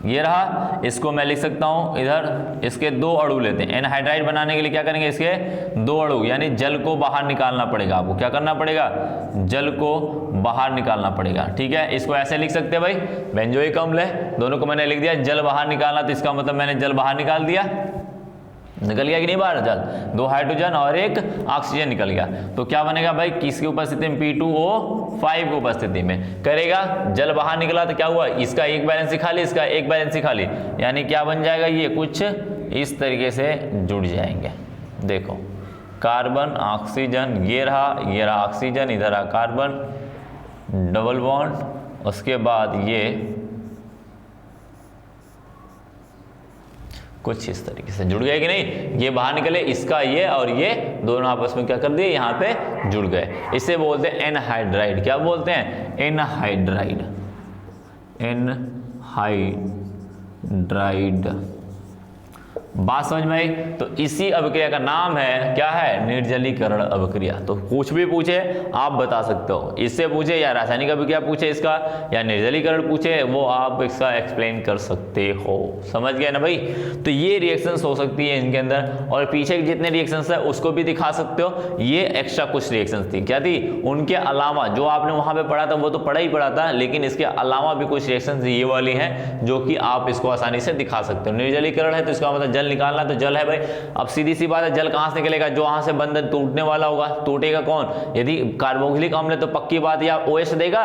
A: ये रहा। इसको मैं लिख सकता हूं इधर, इसके दो अणु लेते हैं। एनहाइड्राइड बनाने के लिए क्या करेंगे? इसके दो अणु, यानी जल को बाहर निकालना पड़ेगा आपको। क्या करना पड़ेगा? जल को बाहर निकालना पड़ेगा, ठीक है। इसको ऐसे लिख सकते हैं भाई, बेंजोइक अम्ल है, दोनों को मैंने लिख दिया जल बाहर निकालना, तो इसका मतलब मैंने जल बाहर निकाल दिया। निकल गया कि नहीं बाहर जल? 2 हाइड्रोजन और 1 ऑक्सीजन निकल गया। तो क्या बनेगा भाई? किसकी उपस्थिति में? P2O5 की उपस्थिति में करेगा। जल बाहर निकला तो क्या हुआ? इसका एक बैलेंस खाली, इसका एक बैलेंस खाली, यानी क्या बन जाएगा? ये कुछ इस तरीके से जुड़ जाएंगे। देखो कार्बन ऑक्सीजन, ये रहा ऑक्सीजन, इधर आ कार्बन, डबल बॉन्ड, उसके बाद ये कुछ इस तरीके से जुड़ गए कि नहीं? ये बाहर निकले, इसका ये और ये दोनों आपस में क्या कर दिए? यहाँ पे जुड़ गए। इसे बोलते हैं एनहाइड्राइड। क्या बोलते हैं? एनहाइड्राइड। एनहाइड्राइड। बात समझ में आई? तो इसी अभिक्रिया का नाम है क्या है? निर्जलीकरण अभिक्रिया। तो कुछ भी पूछे आप बता सकते हो, इससे पूछे या रासायनिक अभिक्रिया पूछे इसका, या निर्जलीकरण पूछे, वो आप इसका एक्सप्लेन कर सकते हो। समझ गए ना भाई? तो ये रिएक्शंस हो सकती है इनके अंदर, और पीछे के जितने रिएक्शंस है उसको भी दिखा सकते हो। ये एक्स्ट्रा कुछ रिएक्शंस थी। क्या थी? उनके अलावा जो आपने वहां पे पढ़ा था वो तो पढ़ा ही पढ़ा था, लेकिन इसके अलावा भी कुछ रिएक्शंस ये वाली हैं जो कि आप इसको आसानी से दिखा सकते हो। निर्जलीकरण है तो इसका मतलब निकालना, तो जल है भाई। अब सीधी सी बात है, जल कहां से निकलेगा? जो वहां से बंधन टूटने वाला होगा। टूटेगा कौन? यदि कार्बोक्सिलिक अम्ल तो पक्की बात, या OH देगा,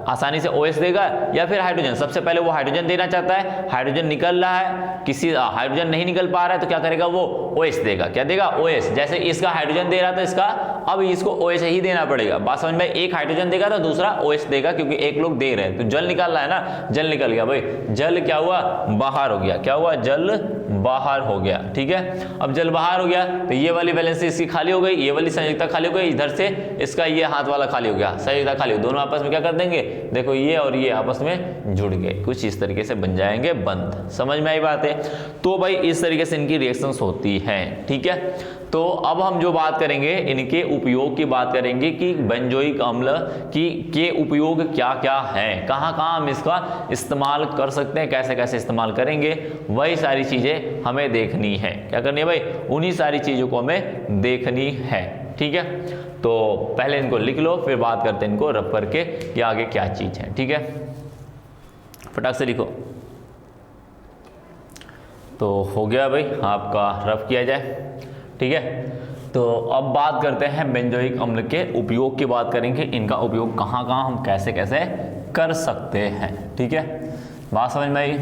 A: आसानी से OH देगा, या फिर हाइड्रोजन। सबसे पहले वो हाइड्रोजन देना चाहता है, हाइड्रोजन निकल रहा है, किसी हाइड्रोजन नहीं निकल पा रहा है, तो क्या करेगा? वो OH देगा। क्या देगा? OH। जैसे इसका हाइड्रोजन दे रहा था, इसका अब इसको OH ही देना पड़ेगा। बात समझ में? एक हाइड्रोजन देगा तो दूसरा OH देगा, क्योंकि एक लोग दे रहे हैं। तो जल निकाल रहा है ना, जल निकल गया भाई। जल क्या हुआ? बाहर हो गया। क्या हुआ? जल बाहर हो गया, ठीक है। अब जल बाहर हो गया तो ये वाली बैलेंस इसकी खाली हो गई, ये वाली संयुक्ता खाली हो गई, इधर से इसका ये हाथ वाला खाली हो गया, संयुक्ता खाली हो, दोनों आपस में क्या कर देंगे? देखो ये और ये आपस में जुड़ गए, कुछ इस तरीके से बन जाएंगे बंद। समझ में आई बात है? तो भाई इस तरीके से इनकी रिएक्शंस होती हैं, ठीक है। तो अब हम जो बात करेंगे इनके उपयोग की बात करेंगे कि बेंजोइक अम्ल के उपयोग क्या क्या हैं, कहाँ कहाँ हम इसका इस्तेमाल कर सकते हैं, कैसे कैसे इस्तेमाल करेंगे, वही सारी चीजें हमें देखनी है। क्या करनी है भाई? उन्हीं सारी चीजों को हमें देखनी है, ठीक है। तो पहले इनको लिख लो, फिर बात करते हैं इनको रफ करके कि आगे क्या चीज है, ठीक है। फटाक से लिखो। तो हो गया भाई, आपका रफ किया जाए, ठीक है। तो अब बात करते हैं बेंजोइक अम्ल के उपयोग की बात करेंगे, इनका उपयोग कहाँ कहाँ हम कैसे कैसे कर सकते हैं, ठीक है। बात समझ में आई?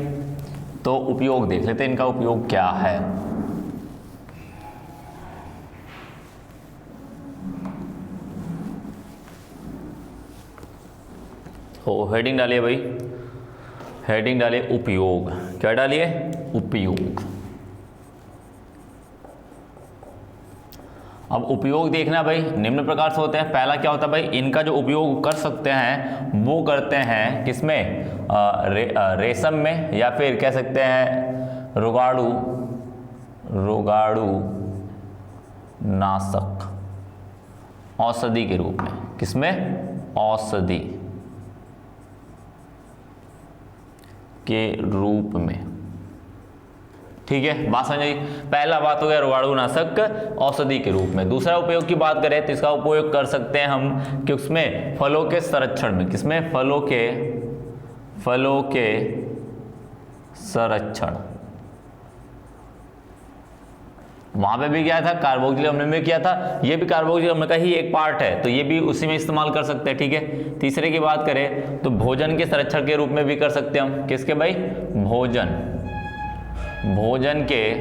A: तो उपयोग देख लेते हैं, इनका उपयोग क्या है। हो हेडिंग डालिए भाई, हेडिंग डालिए उपयोग। क्या डालिए? उपयोग। अब उपयोग देखना भाई निम्न प्रकार से होते हैं। पहला क्या होता है भाई? इनका जो उपयोग कर सकते हैं वो करते हैं किसमें? रेशम में, या फिर कह सकते हैं रोगाणु नाशक, औषधि के रूप में। किसमें? औषधि के रूप में। ठीक है, बात समझ आई। पहला बात हो गया रोगाणुनाशक औषधि के रूप में। दूसरा उपयोग की बात करें तो इसका उपयोग कर सकते हैं हम कि उसमें फलों के संरक्षण में, किसमें, फलों के संरक्षण। वहां पे भी क्या था, कार्बोक्सिलिक अम्ल में किया था, ये भी कार्बोक्सिलिक अम्ल का ही एक पार्ट है, तो ये भी उसी में इस्तेमाल कर सकते हैं। ठीक है, तीसरे की बात करें तो भोजन के संरक्षण के रूप में भी कर सकते हैं हम। किसके भाई, भोजन के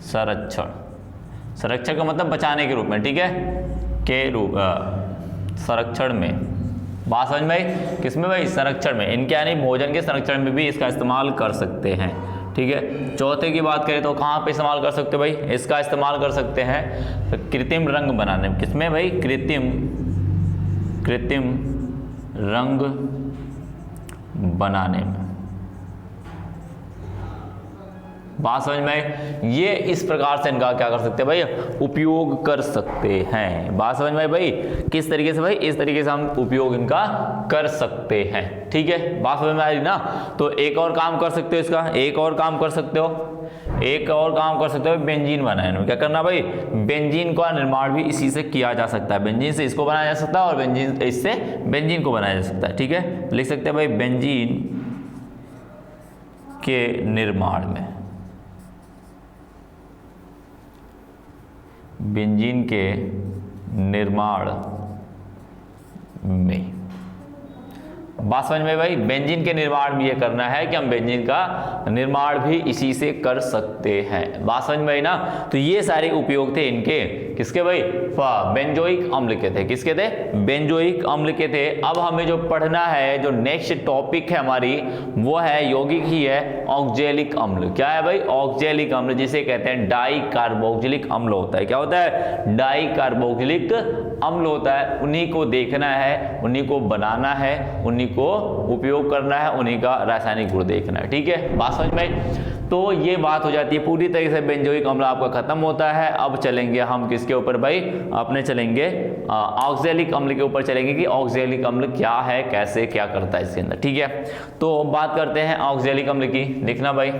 A: संरक्षण का मतलब बचाने के रूप में, ठीक है, के रूप संरक्षण में। बात समझ में भाई, किसमें भाई, संरक्षण में। इनके यानी भोजन के संरक्षण में भी इसका इस्तेमाल कर सकते हैं। ठीक है, चौथे की बात करें तो कहाँ पे इस्तेमाल कर सकते हैं भाई, इसका इस्तेमाल कर सकते हैं तो कृत्रिम रंग बनाने में। किसमें भाई, कृत्रिम रंग बनाने में। बात समझ में, ये इस प्रकार से इनका क्या कर सकते हैं भाई, उपयोग कर सकते हैं। बात समझ में भाई, किस तरीके से भाई, इस तरीके से हम उपयोग इनका कर सकते हैं। ठीक है, बात समझ में आ रही ना। तो एक और काम कर सकते हो इसका, एक और काम कर सकते हो बेंजीन बनाने में। क्या करना भाई, बेंजीन का निर्माण भी इसी से किया जा सकता है। बेंजीन से इसको बनाया जा सकता है और बेंजीन इससे बेंजीन को बनाया जा सकता है। ठीक है, लिख सकते हैं भाई बेंजीन के निर्माण में, बेंजीन के निर्माण में। बात समझ में भाई, बेंजीन के निर्माण में ये करना है कि हम बेंजीन का निर्माण भी इसी से कर सकते हैं। बात समझ में आई ना। तो ये सारे उपयोग थे इनके, किसके भाई, बेंजोइक अम्ल के थे। किसके थे, बेंजोइक अम्ल के थे। अब हमें जो पढ़ना है, जो नेक्स्ट टॉपिक है हमारी, वो है यौगिक ही है ऑक्जेलिक अम्ल। क्या है भाई, ऑक्जेलिक अम्ल, जिसे कहते हैं डाई कार्बोक्सिलिक अम्ल होता है। क्या होता है, डाई कार्बोक्सिलिक अम्ल होता है। उन्हीं को देखना है, उन्हीं को बनाना है, उन्हीं को उपयोग करना है, उन्हीं का रासायनिक गुण देखना है। ठीक है, बात समझ में। तो ये बात हो जाती है पूरी तरीके से, बेंजोइक अम्ल आपका खत्म होता है। अब चलेंगे हम किसके ऊपर भाई, अपने चलेंगे ऑक्जेलिक अम्ल के ऊपर चलेंगे कि ऑक्जेलिक अम्ल क्या है, कैसे क्या करता है इसके अंदर। ठीक है, तो बात करते हैं ऑक्जेलिक अम्ल की। लिखना भाई,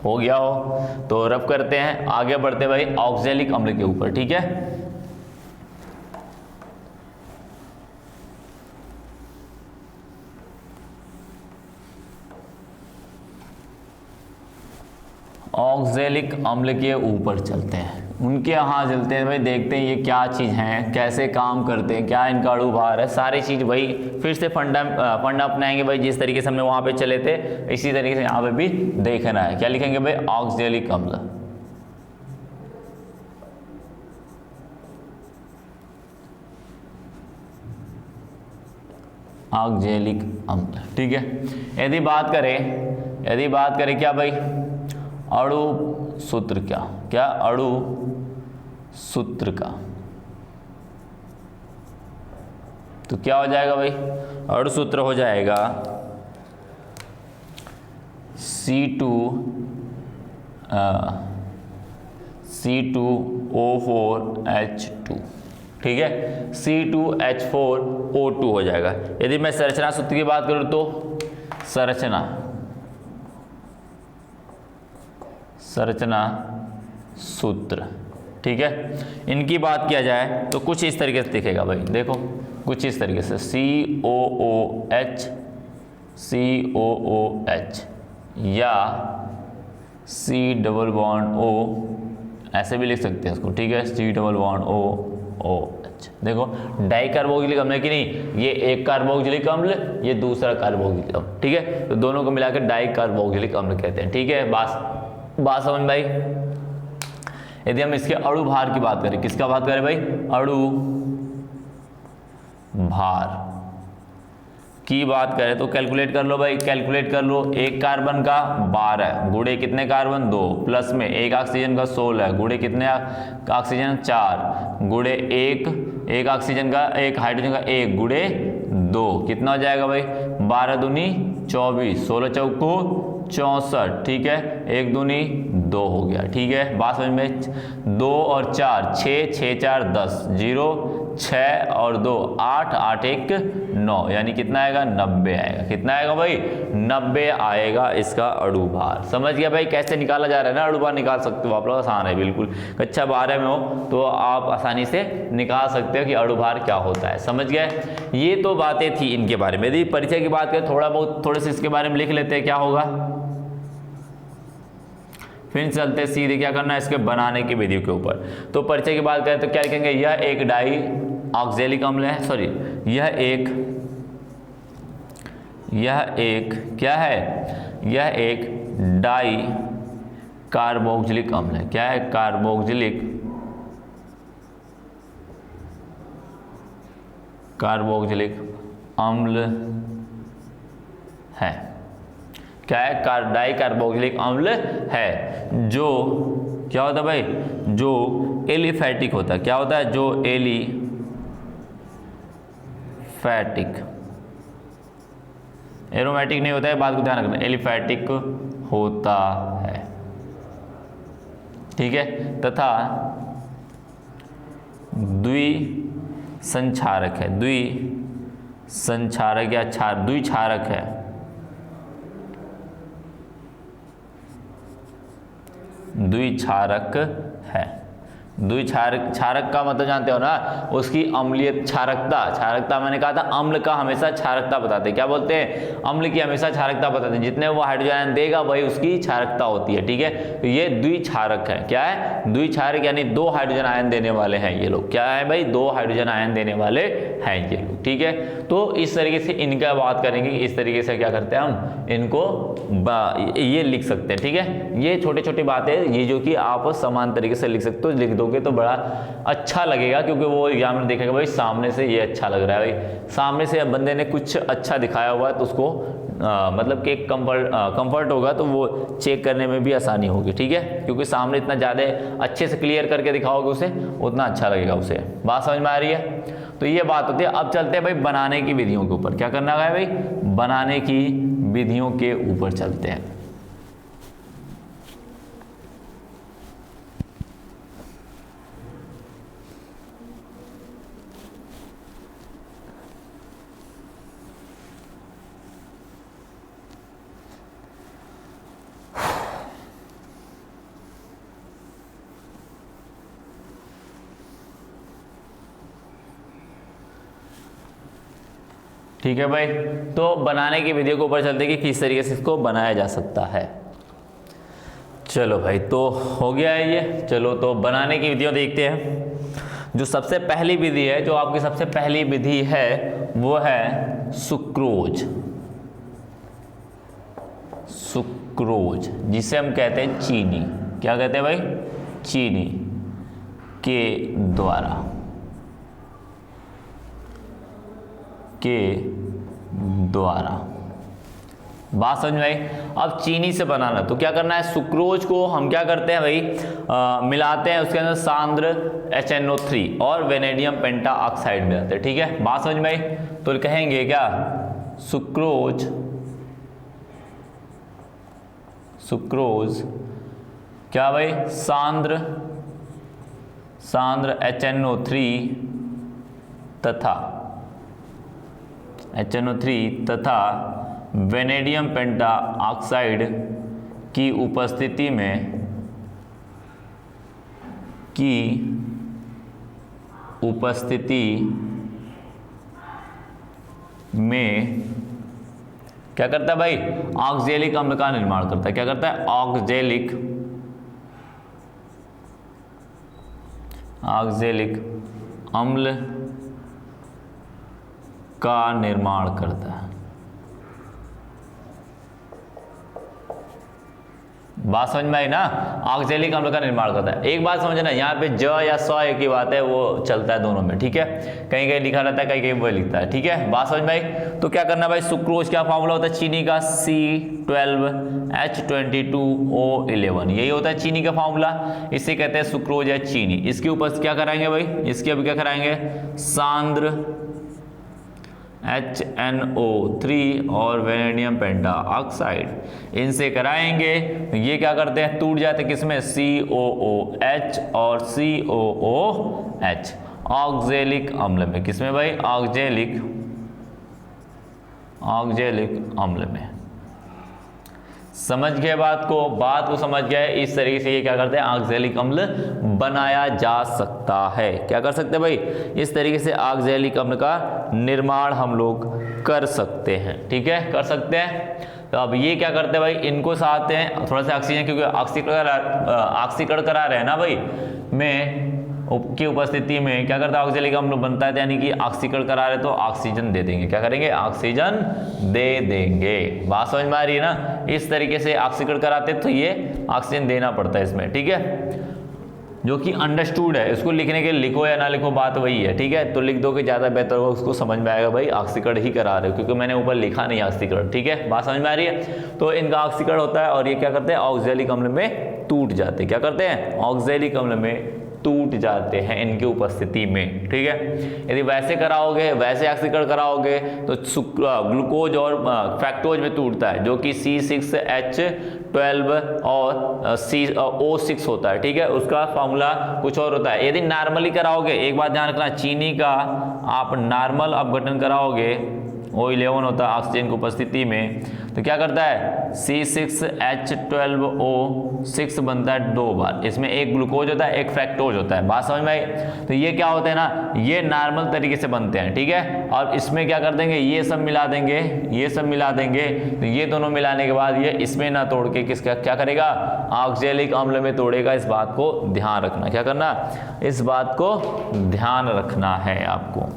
A: हो गया हो तो रब करते हैं, आगे बढ़ते हैं भाई ऑक्जेलिक अम्ल के ऊपर। ठीक है, ऑक्जेलिक अम्ल के ऊपर चलते हैं, उनके यहाँ चलते हैं भाई, देखते हैं ये क्या चीज़ हैं, कैसे काम करते हैं, क्या इनका अणु भार है, सारी चीज़ वही फिर से फंडा अपनाएंगे भाई। जिस तरीके से हमने वहाँ पे चले थे इसी तरीके से यहाँ पे भी देखना है। क्या लिखेंगे भाई, ऑक्जेलिक अम्ल। ऑक्जेलिक अम्ल, ठीक है। यदि बात करें क्या भाई, अणु सूत्र क्या अणु सूत्र का, तो क्या हो जाएगा भाई, अणु सूत्र हो जाएगा C2O4H2। ठीक है, C2H4O2 हो जाएगा। यदि मैं संरचना सूत्र की बात करूं तो संरचना सूत्र, ठीक है, इनकी बात किया जाए तो कुछ इस तरीके से दिखेगा भाई। देखो कुछ इस तरीके से COOH या C⋅O, ऐसे भी लिख सकते हैं इसको। ठीक है, C⋅OOH। देखो डाई कार्बोक्सिलिक अम्ल है कि नहीं, ये एक कार्बोक्सिलिक अम्ल, ये दूसरा कार्बोक्सिलिक अम्ल। ठीक है, तो दोनों को मिलाकर डाई कार्बोक्सिलिक अम्ल कहते हैं। ठीक है, बात समझ भाई। यदि हम इसके अणु भार की बात करें, किसका बात करें भाई, अणु भार की बात करें तो कैलकुलेट कर लो भाई, कैलकुलेट कर लो। एक कार्बन का 12 गुणे कितने कार्बन 2, प्लस में एक ऑक्सीजन का 16 गुणे कितने ऑक्सीजन 4, गुणे एक ऑक्सीजन का, एक हाइड्रोजन का 1 गुणे 2, कितना हो जाएगा भाई, 12 दूनी 24, 16 चौको 64। ठीक है, 1 दूनी 2 हो गया। ठीक है, बात समझ में। 2 और 4 6, 6 4 10, 0 6 और 2 8, 8 1 9, यानी कितना आएगा 90 आएगा। कितना आएगा भाई 90 आएगा इसका अणु भार। समझ गया भाई कैसे निकाला जा रहा है ना, अणु भार निकाल सकते हो आप लोग, आसान है बिल्कुल। कक्षा 12 में हो तो आप आसानी से निकाल सकते हो कि अणु भार क्या होता है। समझ गए, ये तो बातें थी इनके बारे में। यदि परिचय की बात करें थोड़ा बहुत थोड़े से इसके बारे में लिख लेते हैं, क्या होगा, फिर चलते सीधे क्या करना है इसके बनाने की विधि के ऊपर। तो परिचय की बात करें तो क्या लिखेंगे, यह एक डाई ऑक्जेलिक अम्ल है, सॉरी यह एक क्या है, यह एक डाई कार्बोक्जिलिक अम्ल है। क्या है, कार्बोक्जिलिक अम्ल है। क्या है, डाई कार्बोक्जिलिक अम्ल है, जो क्या होता है भाई, जो एलिफैटिक होता है। क्या होता है, जो एलिफैटिक, एरोमेटिक नहीं होता है, बात को ध्यान रखना, एलिफैटिक होता है, ठीक है, तथा द्विसंक्षारक है, द्विसंक्षारक या द्विक्षारक है, द्विक्षारक है। क्षारक का मतलब जानते हो ना, उसकी अम्लीय क्षारकता मैंने कहा था, अम्ल का हमेशा क्षारकता बताते हैं। क्या बोलते हैं, अम्ल की हमेशा क्षारकता बताते हैं, जितने वो हाइड्रोजन आयन देगा वही उसकी क्षारकता होती है, ठीक है। तो ये द्विक्षारक है। क्या है, द्विक्षारक, यानी 2 हाइड्रोजन आयन देने वाले हैं ये लोग। क्या है भाई, 2 हाइड्रोजन आयन देने वाले हैं ये लोग, ठीक है। तो इस तरीके से इनका बात करेंगे, इस तरीके से क्या करते हैं हम इनको ये लिख सकते हैं, ठीक है। ये छोटे छोटी बातें ये जो कि आप समान तरीके से लिख सकते हो, लिख दोगे तो बड़ा अच्छा लगेगा, क्योंकि वो एग्जाम में देखेगा भाई सामने से ये अच्छा लग रहा है, भाई सामने से बंदे ने कुछ अच्छा दिखाया हुआ है तो उसको मतलब कि एक कंफर्ट होगा, तो वो चेक करने में भी आसानी होगी, ठीक है। क्योंकि सामने इतना ज़्यादा अच्छे से क्लियर करके दिखाओगे उसे, उतना अच्छा लगेगा उसे। बात समझ में आ रही है, तो ये बात होती है। अब चलते हैं भाई बनाने की विधियों के ऊपर। क्या करना है भाई, बनाने की विधियों के ऊपर चलते हैं। ठीक है भाई, तो बनाने की विधियों के ऊपर चलते कि किस तरीके से इसको बनाया जा सकता है। चलो भाई, तो हो गया है ये। चलो तो बनाने की विधियां देखते हैं। जो सबसे पहली विधि है, जो आपकी सबसे पहली विधि है, वो है सुक्रोज, जिसे हम कहते हैं चीनी। क्या कहते हैं भाई, चीनी के द्वारा। बात समझ में आई। अब चीनी से बनाना, तो क्या करना है, सुक्रोज को हम क्या करते हैं भाई, मिलाते हैं, उसके अंदर सांद्र HNO3 और वेनेडियम पेंटा ऑक्साइड मिलाते हैं, ठीक है। बात समझ में आई। तो कहेंगे क्या, सुक्रोज क्या भाई, सांद्र HNO3 तथा वेनेडियम पेंटा ऑक्साइड की उपस्थिति में क्या करता है भाई, ऑक्जेलिक अम्ल का निर्माण करता है। क्या करता है, ऑक्जेलिक अम्ल का निर्माण करता है। बात समझ में आई ना, ऑक्जेलिक अम्ल का निर्माण करता है। एक बात समझना, यहाँ पे ज या स एक ही बात है, वो चलता है दोनों में, ठीक है। कहीं कहीं लिखा रहता है, कहीं कहीं वो लिखता है, ठीक है। बात समझ में आई। तो क्या करना भाई, सुक्रोज क्या फार्मूला होता है चीनी का, C12H22O11, यही होता है चीनी का फार्मूला। इसे कहते हैं सुक्रोज या चीनी। इसके ऊपर क्या कराएंगे भाई, इसके अभी क्या कराएंगे, सांद्र HNO3 और वेनेडियम पेंटा ऑक्साइड, इनसे कराएंगे। ये क्या करते हैं, टूट जाते हैं किसमें, COOH और COOH, ऑक्जेलिक अम्ल में। किसमें भाई? ऑक्जेलिक अम्ल में। समझ गए बात को समझ गए। इस तरीके से ये क्या करते हैं, ऑक्जेलिक अम्ल बनाया जा सकता है। क्या कर सकते हैं भाई? इस तरीके से ऑक्जेलिक अम्ल का निर्माण हम लोग कर सकते हैं। ठीक है, कर सकते हैं। तो अब ये क्या करते हैं भाई, इनको साथ हैं थोड़ा सा ऑक्सीजन, क्योंकि ऑक्सीकरण करा रहे हैं ना भाई में की उपस्थिति में क्या करता है, ऑक्जेलिक अम्ल बनता है, यानी कि ऑक्सीकरण करा रहे तो ऑक्सीजन दे देंगे। क्या करेंगे? ऑक्सीजन दे देंगे। बात समझ में आ रही है ना? इस तरीके से ऑक्सीकरण कराते तो ये ऑक्सीजन देना पड़ता है इसमें। ठीक है, जो कि अंडरस्टूड है। इसको लिखने के लिए लिखो या ना लिखो बात वही है। ठीक है, तो लिख दो कि ज़्यादा बेहतर होगा, उसको समझ में आएगा भाई ऑक्सीकरण ही करा रहे हो, क्योंकि मैंने ऊपर लिखा नहीं ऑक्सीकरण। ठीक है, बात समझ में आ रही है? तो इनका ऑक्सीकरण होता है और ये क्या करते हैं, ऑक्जेलिक अम्ल में टूट जाते हैं। क्या करते हैं? ऑक्जेलिक अम्ल में टूट जाते हैं इनकी उपस्थिति में। ठीक है, यदि वैसे कराओगे, वैसे ऑक्सीकरण कराओगे तो ग्लूकोज और फ्रैक्टोज में टूटता है, जो कि C6H12 और O6 होता है। ठीक है, उसका फॉर्मूला कुछ और होता है। यदि नॉर्मली कराओगे, एक बात ध्यान रखना, चीनी का आप नॉर्मल अपघटन कराओगे, O11 होता है ऑक्सीजन की उपस्थिति में, तो क्या करता है, C6H12O6 बनता है 2 बार। इसमें एक ग्लूकोज होता है, एक फ्रैक्टोज होता है। बात समझ में आई? तो ये क्या होते हैं ना, ये नॉर्मल तरीके से बनते हैं। ठीक है, और इसमें क्या कर देंगे, ये सब मिला देंगे, ये सब मिला देंगे, तो ये दोनों मिलाने के बाद ये इसमें ना तोड़ के किसका क्या करेगा, ऑक्जेलिक अम्ल में तोड़ेगा। इस बात को ध्यान रखना। क्या करना? इस बात को ध्यान रखना है आपको।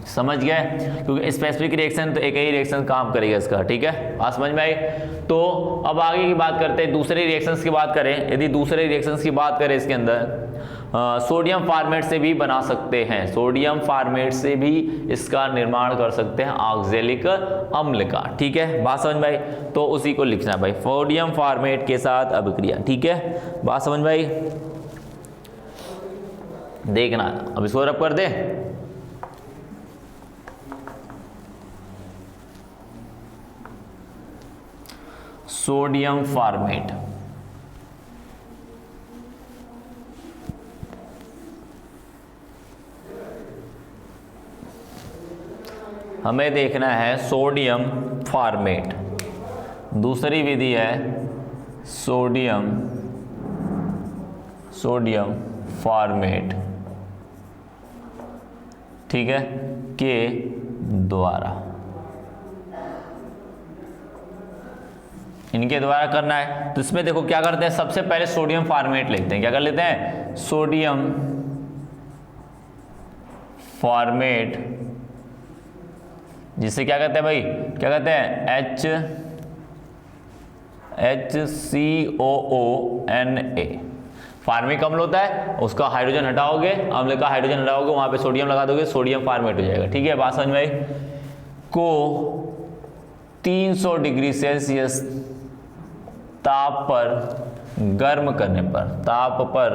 A: समझ गए? क्योंकि स्पेसिफिक रिएक्शन तो एक ही रिएक्शन काम करेगा इसका। ठीक है, बात समझ में आई? तो अब आगे की बात करते हैं, दूसरे रिएक्शंस की बात करें। यदि दूसरे रिएक्शंस की बात करें, इसके अंदर सोडियम फॉर्मेट से भी बना सकते हैं, सोडियम फॉर्मेट से भी इसका निर्माण कर सकते हैं ऑक्जेलिक अम्ल का। ठीक है, बात समझ में आई? तो उसी को लिखना भाई, सोडियम फॉर्मेट के साथ अभिक्रिया। ठीक है, बात समझ में आई? देखना, अब इसको रब कर दे। सोडियम फॉर्मेट, हमें देखना है सोडियम फॉर्मेट। दूसरी विधि है सोडियम फॉर्मेट। ठीक है, के द्वारा, इनके द्वारा करना है। तो इसमें देखो क्या करते हैं, सबसे पहले सोडियम फॉर्मेट लिखते हैं। क्या कर लेते हैं, सोडियम फॉर्मेट, जिसे क्या कहते हैं भाई, क्या कहते हैं, HCOONA। फार्मिक अम्ल होता है, उसका हाइड्रोजन हटाओगे, अम्ल का हाइड्रोजन हटाओगे, वहां पे सोडियम लगा दोगे, सोडियम फॉर्मेट हो जाएगा। ठीक है, बात समझ में आई? को 300 डिग्री सेल्सियस ताप पर गर्म करने पर, ताप पर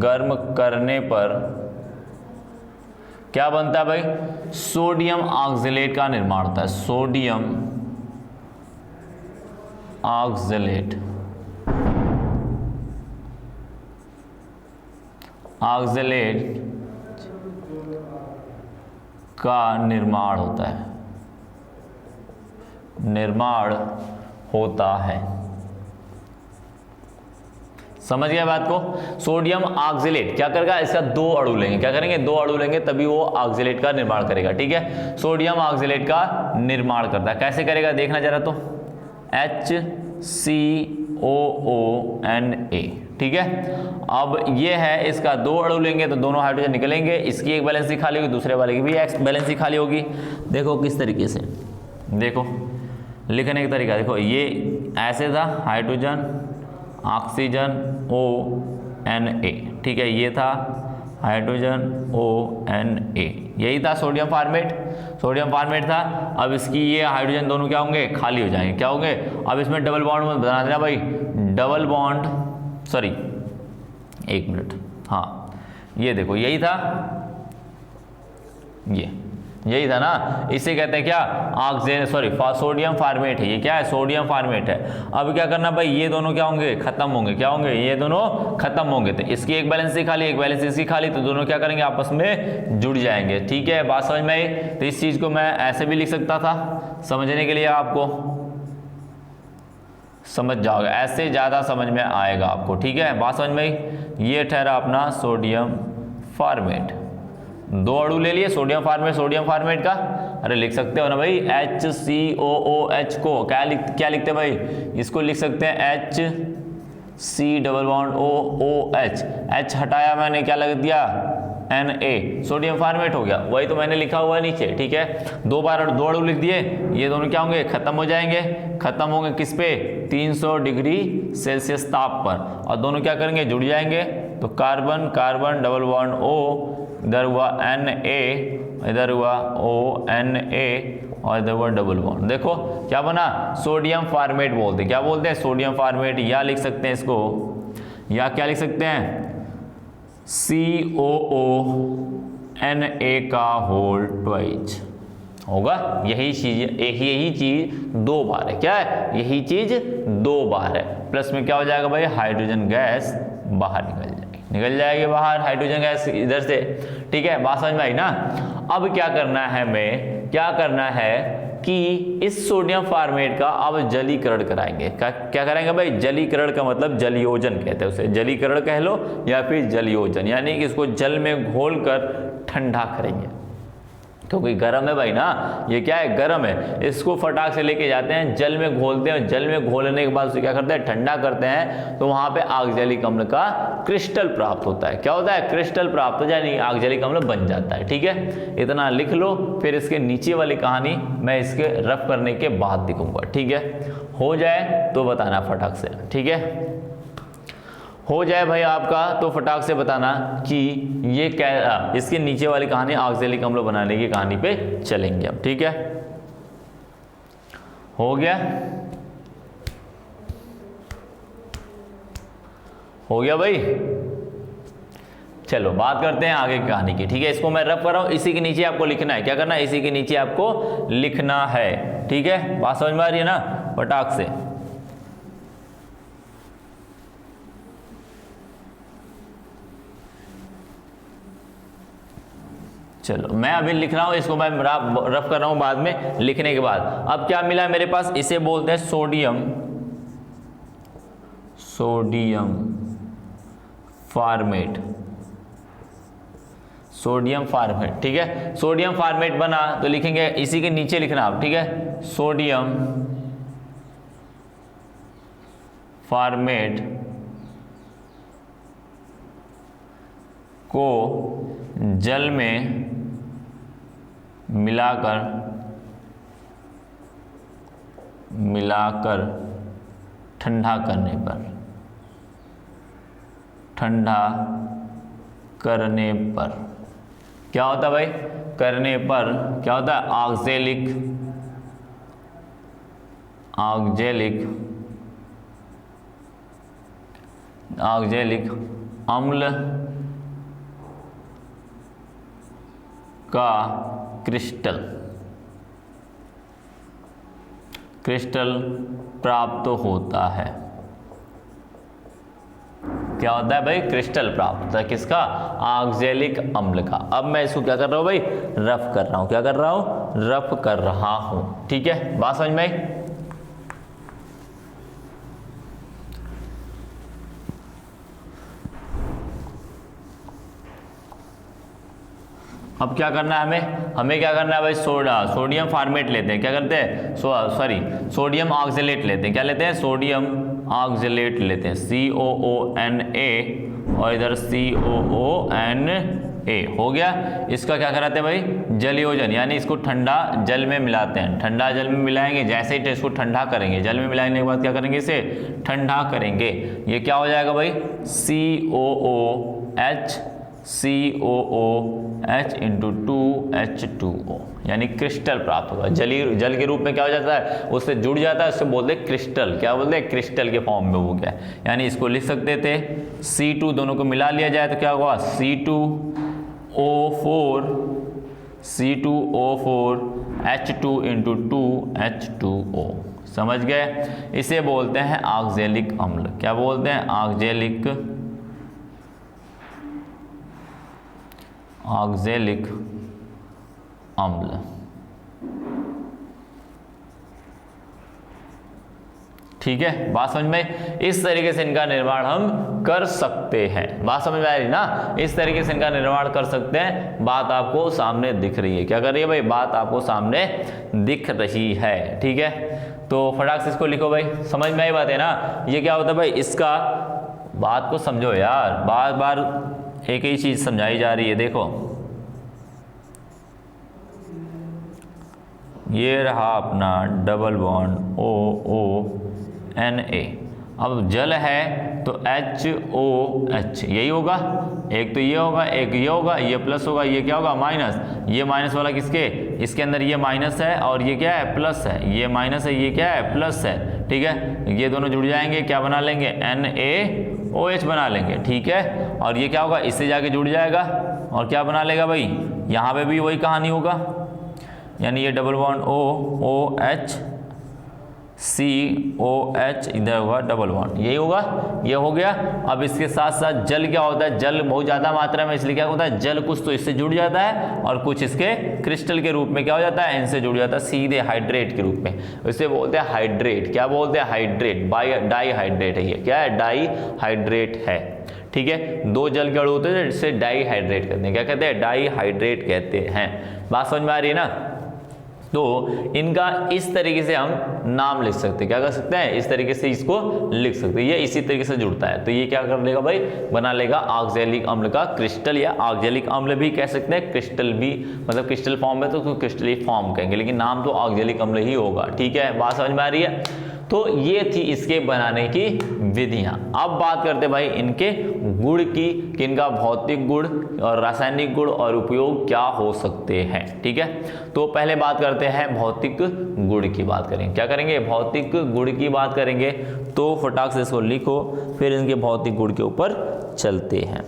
A: गर्म करने पर क्या बनता है भाई, सोडियम ऑक्जेलेट का निर्माण होता है। सोडियम ऑक्जेलेट, ऑक्जेलेट का निर्माण होता है, निर्माण होता है। समझ गया बात को? सोडियम ऑक्जेलेट क्या करेगा, इसका 2 अणु लेंगे। क्या करेंगे, 2 अणु लेंगे, तभी वो ऑक्जेलेट का निर्माण करेगा। ठीक है, सोडियम ऑक्जेलेट का निर्माण करता है। कैसे करेगा देखना जरा, तो HCOONA। ठीक है, अब ये है, इसका 2 अणु लेंगे तो दोनों हाइड्रोजन निकलेंगे, इसकी एक वैलेंसी खाली होगी, दूसरे वाले की भी एक वैलेंसी खाली होगी। देखो किस तरीके से, देखो लिखने का तरीका देखो, ये ऐसे था, हाइड्रोजन ऑक्सीजन ONA। ठीक है, ये था हाइड्रोजन ONA, यही था सोडियम फॉर्मेट। सोडियम फॉर्मेट था। अब इसकी ये हाइड्रोजन दोनों क्या होंगे, खाली हो जाएंगे। क्या होंगे, अब इसमें डबल बॉन्ड बना देना भाई, डबल बॉन्ड, सॉरी 1 मिनट, हाँ ये देखो यही था, ये यही था ना, इसे कहते हैं क्या, सोडियम फार्मेट है। ये क्या है, सोडियम फार्मेट है। अब क्या करना भाई, ये दोनों क्या होंगे, खत्म होंगे। क्या होंगे, ये दोनों खत्म होंगे। तो इसकी एक बैलेंस खाली, एक बैलेंस इसकी खाली, तो दोनों क्या करेंगे, आपस में जुड़ जाएंगे। ठीक है, बात समझ में आई। तो इस चीज को मैं ऐसे भी लिख सकता था, समझने के लिए आपको समझ जाओगे, ऐसे ज्यादा समझ में आएगा आपको। ठीक है, बात समझ में आई। ये ठहरा अपना सोडियम फार्मेट। दो अणु ले लिए, सोडियम फार्मेट का, अरे लिख सकते हो ना भाई, HCOOH को क्या लिखते हैं भाई, इसको लिख सकते हैं HC⋯OOH। H हटाया मैंने, क्या लग दिया, Na, सोडियम फार्मेट हो गया। वही तो मैंने लिखा हुआ है नीचे। ठीक है, दो अणु लिख दिए, ये दोनों क्या होंगे, खत्म हो जाएंगे। खत्म होंगे किस पे, 300 डिग्री सेल्सियस ताप पर, और दोनों क्या करेंगे, जुड़ जाएंगे। तो carbon carbon double bond O, इधर हुआ Na, इधर हुआ ONA, और इधर हुआ डबल बॉन्ड। देखो क्या बना, सोडियम फार्मेट बोलते हैं। क्या बोलते हैं, सोडियम फार्मेट। या लिख सकते हैं इसको, या क्या लिख सकते हैं, COONA का होल ट्वाइस होगा। यही चीज दो बार है। क्या है, यही चीज दो बार है। प्लस में क्या हो जाएगा भाई, हाइड्रोजन गैस बाहर निकल जाएगी बाहर, हाइड्रोजन गैस इधर से। ठीक है, बात समझ में आई ना। अब क्या करना है, हमें क्या करना है कि इस सोडियम फार्मेट का अब जलीकरण कराएंगे। क्या कराएंगे भाई, जलीकरण का मतलब जलयोजन कहते हैं उसे, जलीकरण कह लो या फिर जलयोजन, यानी कि इसको जल में घोलकर ठंडा करेंगे। क्योंकि गर्म है भाई ना, ये क्या है, गर्म है। इसको फटाक से लेके जाते हैं, जल में घोलते हैं, जल में घोलने के बाद उसे क्या करते हैं, ठंडा करते हैं। तो वहां पे आगजलिक अम्ल का क्रिस्टल प्राप्त होता है। क्या होता है, क्रिस्टल प्राप्त हो जाए, आगजलिक अम्ल बन जाता है। ठीक है, इतना लिख लो, फिर इसके नीचे वाली कहानी मैं इसके रफ करने के बाद दिखूंगा। ठीक है, हो जाए तो बताना फटाक से। ठीक है, हो जाए भाई आपका तो फटाक से बताना कि ये क्या, इसके नीचे वाली कहानी ऑक्जेलिक अम्ल बनाने की कहानी पे चलेंगे अब। ठीक है, हो गया, हो गया भाई। चलो बात करते हैं आगे की कहानी की। ठीक है, इसको मैं रफ कर रहा हूं, इसी के नीचे आपको लिखना है। क्या करना है, इसी के नीचे आपको लिखना है। ठीक है, बात समझ में आ रही है ना, फटाक से। चलो मैं अभी लिख रहा हूं, इसको मैं रफ कर रहा हूं बाद में लिखने के बाद। अब क्या मिला मेरे पास, इसे बोलते हैं सोडियम फार्मेट। सोडियम फार्मेट, ठीक है, सोडियम फार्मेट बना तो लिखेंगे, इसी के नीचे लिखना आप। ठीक है, सोडियम फार्मेट को जल में मिलाकर ठंडा करने पर क्या होता है भाई, करने पर क्या होता है, ऑक्जेलिक अम्ल का क्रिस्टल प्राप्त होता है। क्या होता है भाई, क्रिस्टल प्राप्त होता है, किसका, ऑक्जेलिक अम्ल का। अब मैं इसको क्या कर रहा हूं भाई, रफ कर रहा हूं। क्या कर रहा हूं, रफ कर रहा हूं। ठीक है, बात समझ में आई। अब क्या करना है हमें क्या करना है भाई, सोडियम फार्मेट लेते हैं। क्या करते हैं, सोडियम ऑक्जेलेट लेते हैं। क्या लेते हैं, सोडियम ऑक्जेलेट लेते हैं, COONA, और इधर COONA हो गया। इसका क्या कराते हैं भाई, जलयोजन, यानी इसको ठंडा जल में मिलाते हैं। ठंडा जल में मिलाएंगे, जैसे ही इसको ठंडा करेंगे, जल में मिलाने के बाद क्या करेंगे, इसे ठंडा करेंगे। ये क्या हो जाएगा भाई, COOH इंटू 2H2O, यानी क्रिस्टल प्राप्त होगा। जल के रूप में क्या हो जाता है, उससे जुड़ जाता है, उससे बोलते हैं क्रिस्टल। क्या बोलते हैं, क्रिस्टल के फॉर्म में हो गया। यानी इसको लिख सकते थे C2, दोनों को मिला लिया जाए तो क्या होगा, C2O4 C2O4 H2 into 2H2O। समझ गए? इसे बोलते हैं ऑक्जेलिक अम्ल। क्या बोलते हैं? ऑक्जेलिक अम्ल। ठीक है, बात समझ में? इस तरीके से इनका निर्माण हम कर सकते हैं। बात समझ में आ रही ना? इस तरीके से इनका निर्माण कर सकते हैं। बात आपको सामने दिख रही है? क्या कर रही है भाई? बात आपको सामने दिख रही है। ठीक है, तो फटाक से इसको लिखो भाई। समझ में आई बात है ना? ये क्या होता है भाई? इसका बात को समझो यार, बार बार एक ही चीज समझाई जा रही है। देखो ये रहा अपना डबल बॉन्ड OONA। अब जल है तो HOH यही होगा। एक तो ये होगा, एक ये होगा, ये प्लस होगा, ये क्या होगा? माइनस। ये माइनस वाला किसके? इसके अंदर ये माइनस है और ये क्या है? प्लस है। ये माइनस है, ये क्या है? प्लस है। ठीक है, ये दोनों जुड़ जाएंगे, क्या बना लेंगे? NaOH बना लेंगे। ठीक है, और ये क्या होगा? इससे जाके जुड़ जाएगा और क्या बना लेगा भाई? यहाँ पे भी वही कहानी होगा, यानी ये डबल बॉन्ड OH COH इधर होगा डबल बॉन्ड, यही होगा। ये हो गया। अब इसके साथ साथ जल क्या होता है? जल बहुत ज़्यादा मात्रा में, इसलिए क्या होता है? जल कुछ तो इससे जुड़ जाता है और कुछ इसके क्रिस्टल के रूप में क्या हो जाता है? इनसे जुड़ जाता है सीधे हाइड्रेट के रूप में। इसे बोलते हैं हाइड्रेट। क्या बोलते हैं? हाइड्रेट। डाई हाइड्रेट है ये। क्या है? डाई हाइड्रेट है। ठीक है, दो जल के अणु होते हैं जिससे डाई हाइड्रेट कहते हैं। क्या कहते हैं? डाई हाइड्रेट कहते हैं। बात समझ में आ रही है ना? तो इनका इस तरीके से हम नाम लिख सकते हैं। क्या कर सकते हैं? इस तरीके से इसको लिख सकते हैं। ये इसी तरीके से जुड़ता है तो ये क्या कर लेगा भाई? बना लेगा ऑक्जेलिक अम्ल का क्रिस्टल, या ऑक्जेलिक अम्ल भी कह सकते हैं, क्रिस्टल भी, मतलब क्रिस्टल फॉर्म में तो क्रिस्टली फॉर्म कहेंगे, लेकिन नाम तो ऑक्जेलिक अम्ल ही होगा। ठीक है, बात समझ में आ रही है? तो ये थी इसके बनाने की विधियां। अब बात करते भाई इनके गुण की, कि इनका भौतिक गुण और रासायनिक गुण और उपयोग क्या हो सकते हैं। ठीक है, तो पहले बात करते हैं भौतिक गुण की। बात करेंगे, क्या करेंगे? भौतिक गुण की बात करेंगे। तो फटाक से इसको लिखो, फिर इनके भौतिक गुण के ऊपर चलते हैं।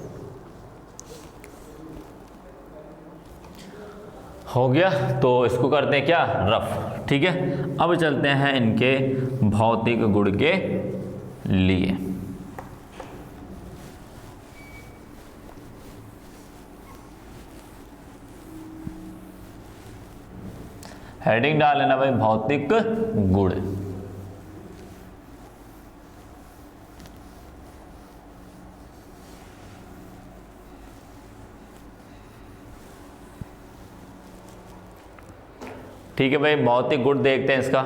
A: हो गया, तो इसको करते हैं क्या? रफ। ठीक है, अब चलते हैं इनके भौतिक गुण के लिए। हेडिंग डाल लेना भाई, भौतिक गुण। ठीक है भाई, भौतिक गुण देखते हैं इसका।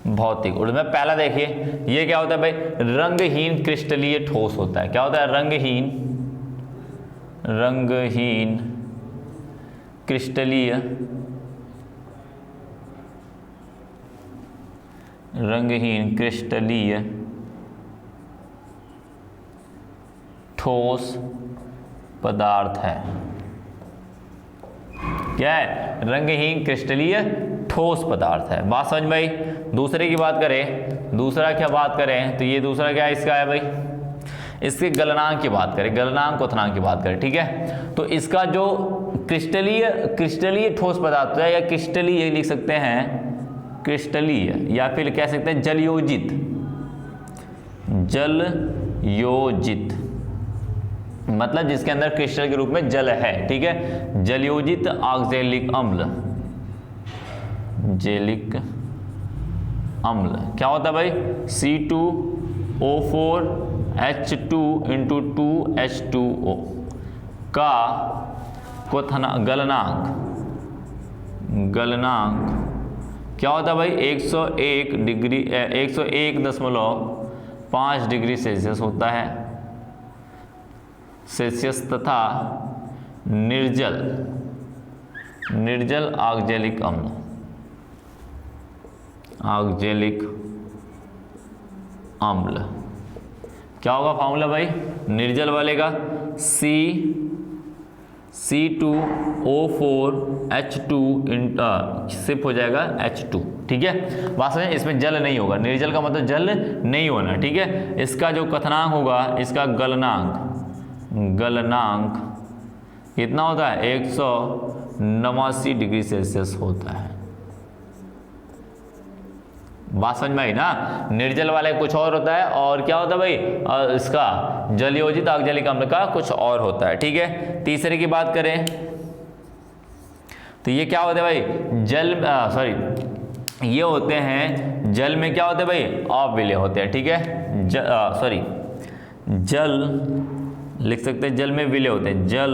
A: भौतिक गुण में पहला देखिए, ये क्या होता है भाई? रंगहीन क्रिस्टलीय ठोस होता है। क्या होता है? रंगहीन क्रिस्टलीय, रंगहीन क्रिस्टलीय ठोस पदार्थ है। क्या है? रंगहीन क्रिस्टलीय ठोस पदार्थ है। बात समझ में आई? दूसरे की बात करें, दूसरा क्या बात करें? तो ये दूसरा क्या है? इसका है भाई, इसके गलनांक की बात करें, गलनांक क्वथनांक की बात करें। ठीक है, तो इसका जो क्रिस्टलीय ठोस पदार्थ है, या क्रिस्टलीय लिख सकते हैं, क्रिस्टलीय, या फिर कह सकते हैं जलयोजित, जलयोजित मतलब जिसके अंदर क्रिस्टल के रूप में जल है। ठीक है, जलयोजित ऑक्जेलिक अम्ल, जेलिक अम्ल क्या होता है भाई? C2O4 H2 इंटू 2H2O का गलनांक क्या होता है भाई? 101.5 डिग्री सेल्सियस होता है सेल्सियस, तथा निर्जल ऑक्जेलिक अम्ल, ऑक्जेलिक अम्ल क्या होगा फॉर्मूला भाई? निर्जल वाले का C C2O4H2 सिप हो जाएगा H2। ठीक है, बात समझे, इसमें जल नहीं होगा, निर्जल का मतलब जल नहीं होना। ठीक है, इसका जो क्वथनांक होगा, इसका गलनांक कितना होता है, 189 डिग्री सेल्सियस होता है। बात समझ में आई ना, निर्जल वाले कुछ और होता है, और क्या होता है भाई, इसका जलयोजित ऑक्जेलिक अम्ल का कुछ और होता है। ठीक है, तीसरे की बात करें तो ये क्या होते हैं भाई, ये होते हैं जल में, क्या होते हैं भाई, अविलेय होते हैं। ठीक है, जल लिख सकते हैं, जल में विलेय होते हैं, जल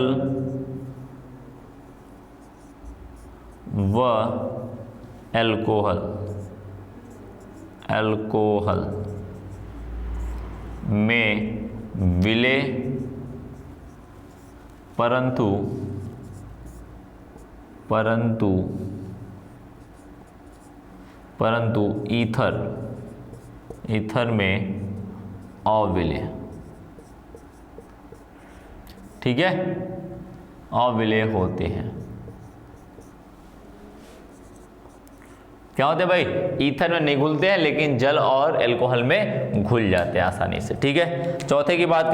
A: व अल्कोहल में विलेय, परंतु ईथर में अविलेय। ठीक है, अविलेय होते हैं। क्या होते हैं भाई, ईथर में नहीं घुलते हैं, लेकिन जल और अल्कोहल में घुल जाते हैं आसानी से। ठीक है, चौथे की बात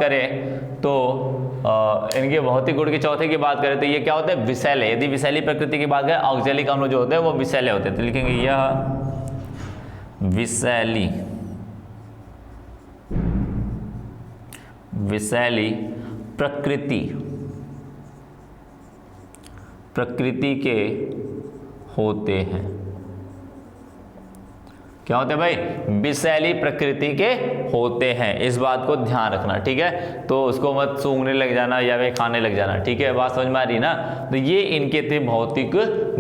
A: करें तो इनके भौतिक गुण के चौथे की बात करें तो ये क्या होते हैं, विषैले। यदि विषैली प्रकृति की बात करें, ऑक्जेलिक अम्ल जो होते हैं वो विषैले होते हैं, तो लिखेंगे यह विषैली प्रकृति के होते हैं। क्या होते हैं भाई, विषैली प्रकृति के होते हैं, इस बात को ध्यान रखना। ठीक है, तो उसको मत सूंघने लग जाना या वे खाने लग जाना। ठीक है, बात समझ में आ रही ना, तो ये इनके थे भौतिक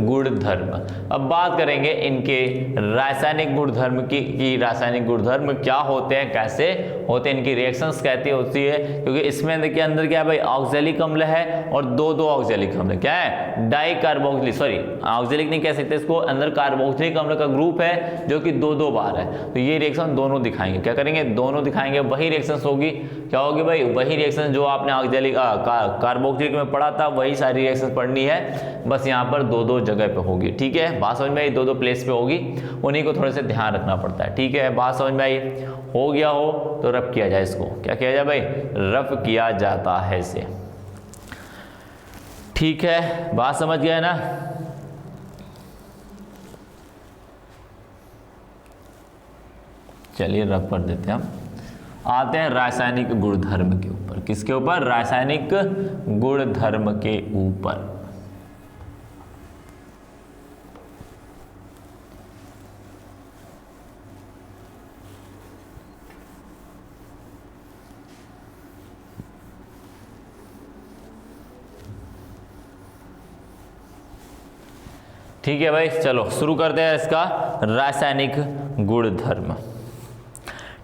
A: गुणधर्म। अब बात करेंगे इनके रासायनिक गुणधर्म की रासायनिक गुणधर्म क्या होते हैं, कैसे होते हैं, इनकी रिएक्शंस कैसी होती है, क्योंकि इसमें के अंदर क्या है भाई, ऑक्जेलिक अम्ल है और दो ऑक्जेलिक अम्ल, क्या है, ऑक्जेलिक नहीं कह सकते इसको, अंदर कार्बोक्सिलिक अम्ल का ग्रुप है जो कि दो बार है, तो ये रिएक्शन दोनों दिखाएंगे। क्या करेंगे, दोनों दिखाएंगे, वही रिएक्शंस होगी। क्या होगी भाई, वही रिएक्शन जो आपने ऑक्जेलिक कार्बोक्सिलिक में पढ़ा था, वही सारी रिएक्शंस पढ़नी है, बस यहाँ पर दो जगह पे होगी। ठीक है, बात समझ में आई, दो प्लेस पे होगी, उन्हीं को थोड़े से ध्यान रखना पड़ता है। ठीक है, बात समझ में आई, हो गया हो तो रफ किया जाए इसको। क्या किया जाए भाई, रफ किया जाता है इसे। ठीक है, बात समझ गया ना। चलिए रफ कर देते हैं हम। आते हैं रासायनिक गुणधर्म के ऊपर। किसके ऊपर, रासायनिक गुणधर्म के ऊपर। ठीक है भाई, चलो शुरू करते हैं इसका रासायनिक गुणधर्म।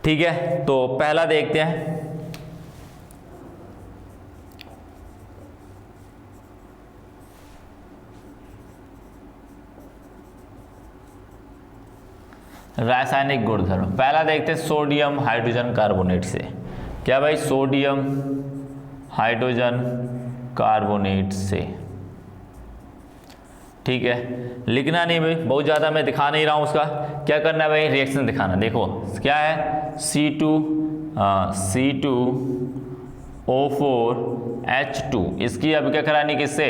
A: ठीक है, तो पहला देखते हैं, रासायनिक गुणधर्म। पहला देखते हैं सोडियम हाइड्रोजन कार्बोनेट से। क्या भाई, सोडियम हाइड्रोजन कार्बोनेट से। ठीक है, लिखना नहीं भाई, बहुत ज़्यादा मैं दिखा नहीं रहा हूँ उसका। क्या करना है भाई, रिएक्शन दिखाना। देखो क्या है, C2O4H2, इसकी अब क्या करानी, किससे,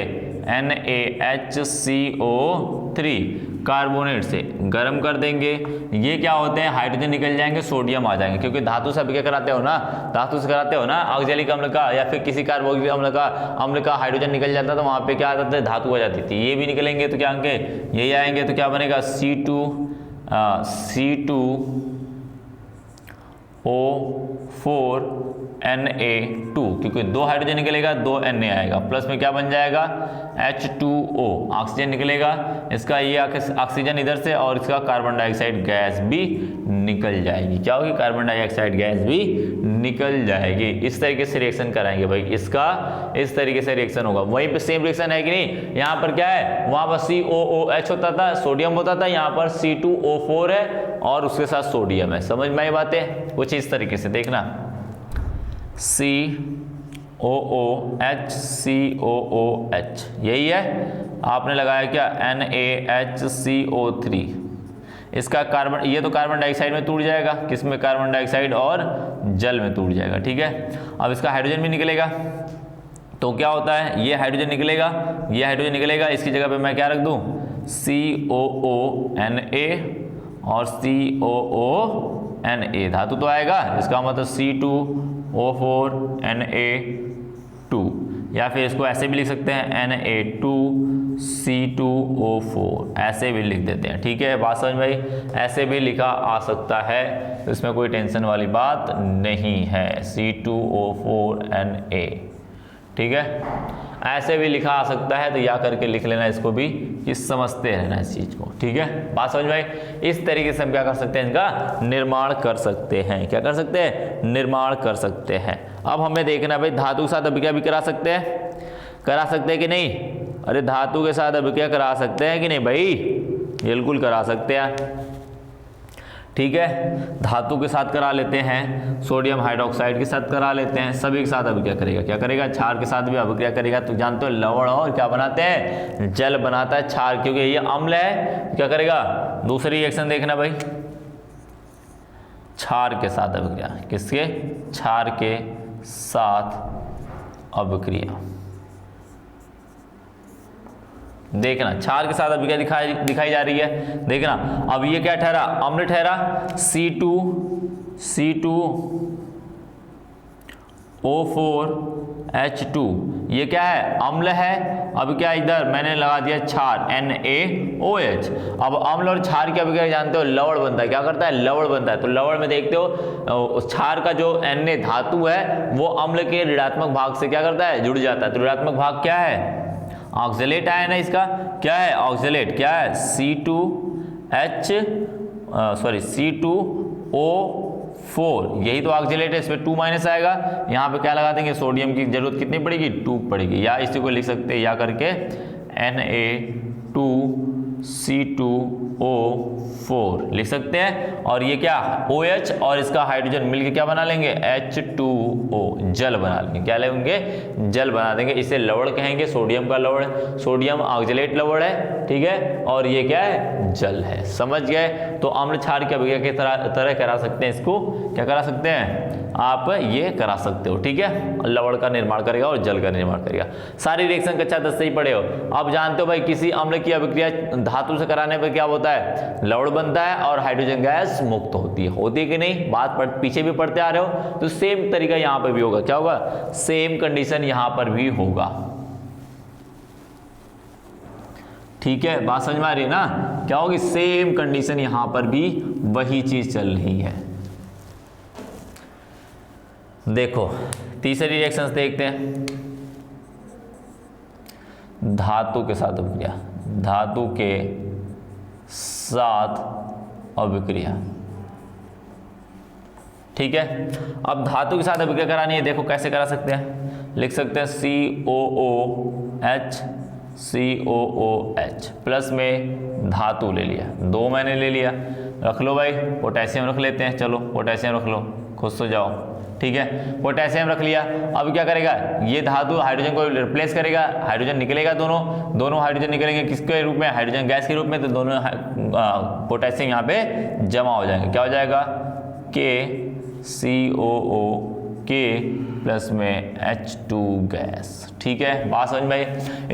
A: NaHCO3 कार्बोनेट से गर्म कर देंगे। ये क्या होते हैं, हाइड्रोजन निकल जाएंगे, सोडियम आ जाएंगे, क्योंकि धातु से अब क्या कराते हो ना, ऑक्जेलिक अम्ल का या फिर किसी कार्बोक्सिलिक अम्ल का हाइड्रोजन निकल जाता है, तो वहाँ पे क्या आता था, धातु आ जाती थी। ये भी निकलेंगे तो क्या होंगे, यही आएंगे, तो क्या बनेगा, C2O4Na2, क्योंकि दो हाइड्रोजन निकलेगा, दो Na आएगा, प्लस में क्या बन जाएगा, H2O, ऑक्सीजन निकलेगा, इसका ये ऑक्सीजन इधर से, और इसका कार्बन डाइऑक्साइड गैस भी निकल जाएगी। क्या होगी, कार्बन डाइऑक्साइड गैस भी निकल जाएगी। इस तरीके से रिएक्शन कराएंगे भाई, इसका इस तरीके से रिएक्शन होगा। वहीं पे सेम रिएक्शन है कि नहीं, यहाँ पर क्या है, वहाँ पर COOH होता था, सोडियम होता था, यहाँ पर C2O4 है और उसके साथ सोडियम है। समझ में आई बातें, कुछ इस तरीके से देखना, COOH OOHCOOH, यही है। आपने लगाया क्या NaHCO3, इसका कार्बन, ये तो कार्बन डाइऑक्साइड में टूट जाएगा, किस में, कार्बन डाइऑक्साइड और जल में टूट जाएगा, ठीक है। अब इसका हाइड्रोजन भी निकलेगा, तो क्या होता है, ये हाइड्रोजन निकलेगा, ये हाइड्रोजन निकलेगा, इसकी जगह पे मैं क्या रख दूं, COONA और COONA, धातु तो आएगा, इसका मतलब C2O4Na2, या फिर इसको ऐसे भी लिख सकते हैं Na2C2O4, ऐसे भी लिख देते हैं, ठीक है। बात समझ भाई, ऐसे भी लिखा आ सकता है, इसमें कोई टेंशन वाली बात नहीं है, C2O4Na, ठीक है। ऐसे भी लिखा आ सकता है, तो या करके लिख लेना इसको भी, कि समझते रहना इस चीज को, ठीक है। बात समझ भाई, इस तरीके से हम क्या कर सकते हैं, इनका निर्माण कर सकते हैं, क्या कर सकते हैं, निर्माण कर सकते हैं। अब हमें देखना भाई, धातु के साथ अभिक्रिया भी करा सकते हैं, करा सकते हैं कि नहीं, अरे धातु के साथ अभिक्रिया करा सकते हैं कि नहीं भाई, बिल्कुल करा सकते हैं, ठीक है। धातु के साथ करा लेते हैं, सोडियम हाइड्रोक्साइड के साथ करा लेते हैं, सभी के साथ अभिक्रिया करेगा, क्या करेगा, क्षार के साथ भी अभिक्रिया करेगा। तो जानते हो लवण और क्या बनाते हैं, जल बनाता है क्षार, क्योंकि ये अम्ल है, क्या करेगा, दूसरी रिएक्शन देखना भाई, क्षार के साथ अभिक्रिया, किसके, क्षार के साथ अभिक्रिया, देखना क्षार के साथ अभिक्रिया दिखाई जा रही है, देखना। अब ये क्या ठहरा, अम्ल ठहरा, C2O4H2, ये क्या है, अम्ल है। अब क्या, इधर मैंने लगा दिया क्षार NaOH। अब अम्ल और क्षार की अभिक्रिया जानते हो, लवण बनता है, क्या करता है, लवण बनता है। तो लवण में देखते हो, क्षार का जो Na धातु है वो अम्ल के ऋणात्मक भाग से क्या करता है, जुड़ जाता है। तो ऋणात्मक भाग क्या है, ऑक्जेलेट आया ना, इसका क्या है, ऑक्जेलेट, क्या है, C2O4, यही तो ऑक्जेलेट है, इसमें 2 माइनस आएगा, यहाँ पे क्या लगा देंगे, सोडियम की जरूरत कितनी पड़ेगी, 2 पड़ेगी, या इसी को लिख सकते हैं या करके Na2C2O4 लिख सकते हैं। और ये क्या, OH और इसका हाइड्रोजन मिलके क्या बना लेंगे, H2O, जल बना लेंगे, क्या लेंगे, जल बना देंगे। इसे लवण कहेंगे, सोडियम का लवण, सोडियम ऑक्जेलेट लवण है, ठीक है। और ये क्या है, जल है, समझ गए। तो अम्ल क्षार की अभिक्रिया की तरह करा सकते हैं, इसको क्या करा सकते हैं, आप ये करा सकते हो, ठीक है। लवण का निर्माण करेगा और जल का निर्माण करेगा। सारी रिएक्शन कक्षा 10 से ही पढ़े हो। अब जानते हो भाई, किसी अम्ल की अभिक्रिया धातु से कराने पर क्या होता है, लवण बनता है और हाइड्रोजन गैस मुक्त होती है कि नहीं, बात पीछे भी पढ़ते आ रहे हो। तो सेम तरीका यहां पर भी होगा, क्या होगा, सेम कंडीशन यहां पर भी होगा, ठीक है। बात समझ में आ रही है ना, क्या होगी, सेम कंडीशन यहां पर भी वही चीज चल रही है। देखो तीसरी रिएक्शंस देखते हैं, धातु के साथ अभिक्रिया, धातु के साथ अभिक्रिया, ठीक है। अब धातु के साथ अभिक्रिया करानी है, देखो कैसे करा सकते हैं, लिख सकते हैं COOH प्लस में धातु ले लिया, 2 मैंने ले लिया, रख लो भाई, पोटेशियम रख लेते हैं, चलो पोटेशियम रख लो, खुश हो जाओ, ठीक है। पोटेशियम रख लिया। अब क्या करेगा, ये धातु हाइड्रोजन को रिप्लेस करेगा, हाइड्रोजन निकलेगा, दोनों हाइड्रोजन निकलेंगे किसके रूप में, हाइड्रोजन गैस के रूप में। तो दोनों पोटेशियम यहाँ पे जमा हो जाएंगे, क्या हो जाएगा, KCOO के प्लस में H2 गैस, ठीक है। बात समझ में आई,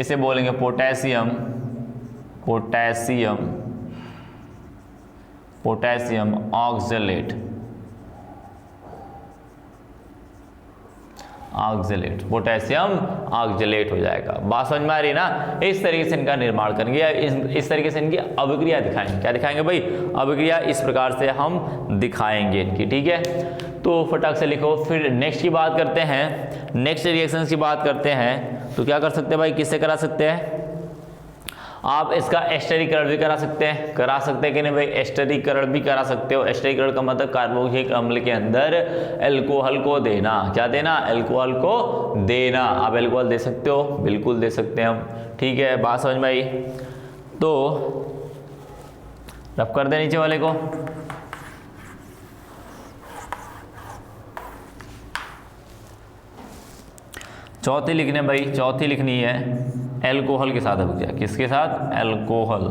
A: इसे बोलेंगे पोटेशियम ऑक्जेलेट, पोटेशियम ऑक्जेलेट हो जाएगा। बात समझ में आ रही है ना। इस तरीके से इनका निर्माण करेंगे, या इस तरीके से इनकी अभिक्रिया दिखाएंगे। क्या दिखाएंगे भाई, अभिक्रिया इस प्रकार से हम दिखाएंगे इनकी, ठीक है। तो फटाक से लिखो। फिर नेक्स्ट की बात करते हैं, नेक्स्ट रिएक्शंस की बात करते हैं। तो क्या कर सकते हैं भाई, किससे करा सकते हैं, आप इसका एस्टरीकरण भी करा सकते हैं कि नहीं भाई, एस्टरीकरण भी करा सकते हो। एस्टरीकरण का मतलब कार्बोक्सिलिक अम्ल के अंदर एल्कोहल को देना, क्या देना, एल्कोहल को देना। आप एल्कोहल दे सकते हो, बिल्कुल दे सकते हैं हम, ठीक है। बात समझ में आई, तो रब कर दे नीचे वाले को। चौथी लिखने भाई, चौथी लिखनी है एल्कोहल के साथ अभिक्रिया। किसके साथ? एल्कोहल।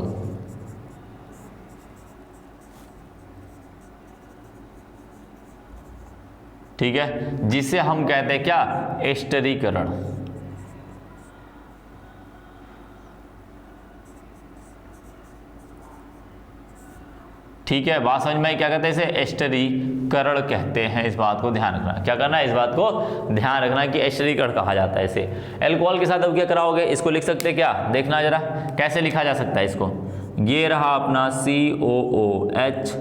A: ठीक है, जिसे हम कहते हैं क्या? एस्टरीकरण। ठीक है, बात समझ में आई? क्या कहते हैं इसे? एस्टरीकरण कहते हैं। इस बात को ध्यान रखना। क्या करना है? इस बात को ध्यान रखना कि एस्टरीकरण कहा जाता है इसे। एल्कोहल के साथ अब क्या कराओगे? इसको लिख सकते क्या? देखना जरा कैसे लिखा जा सकता है इसको। ये रहा अपना COOH,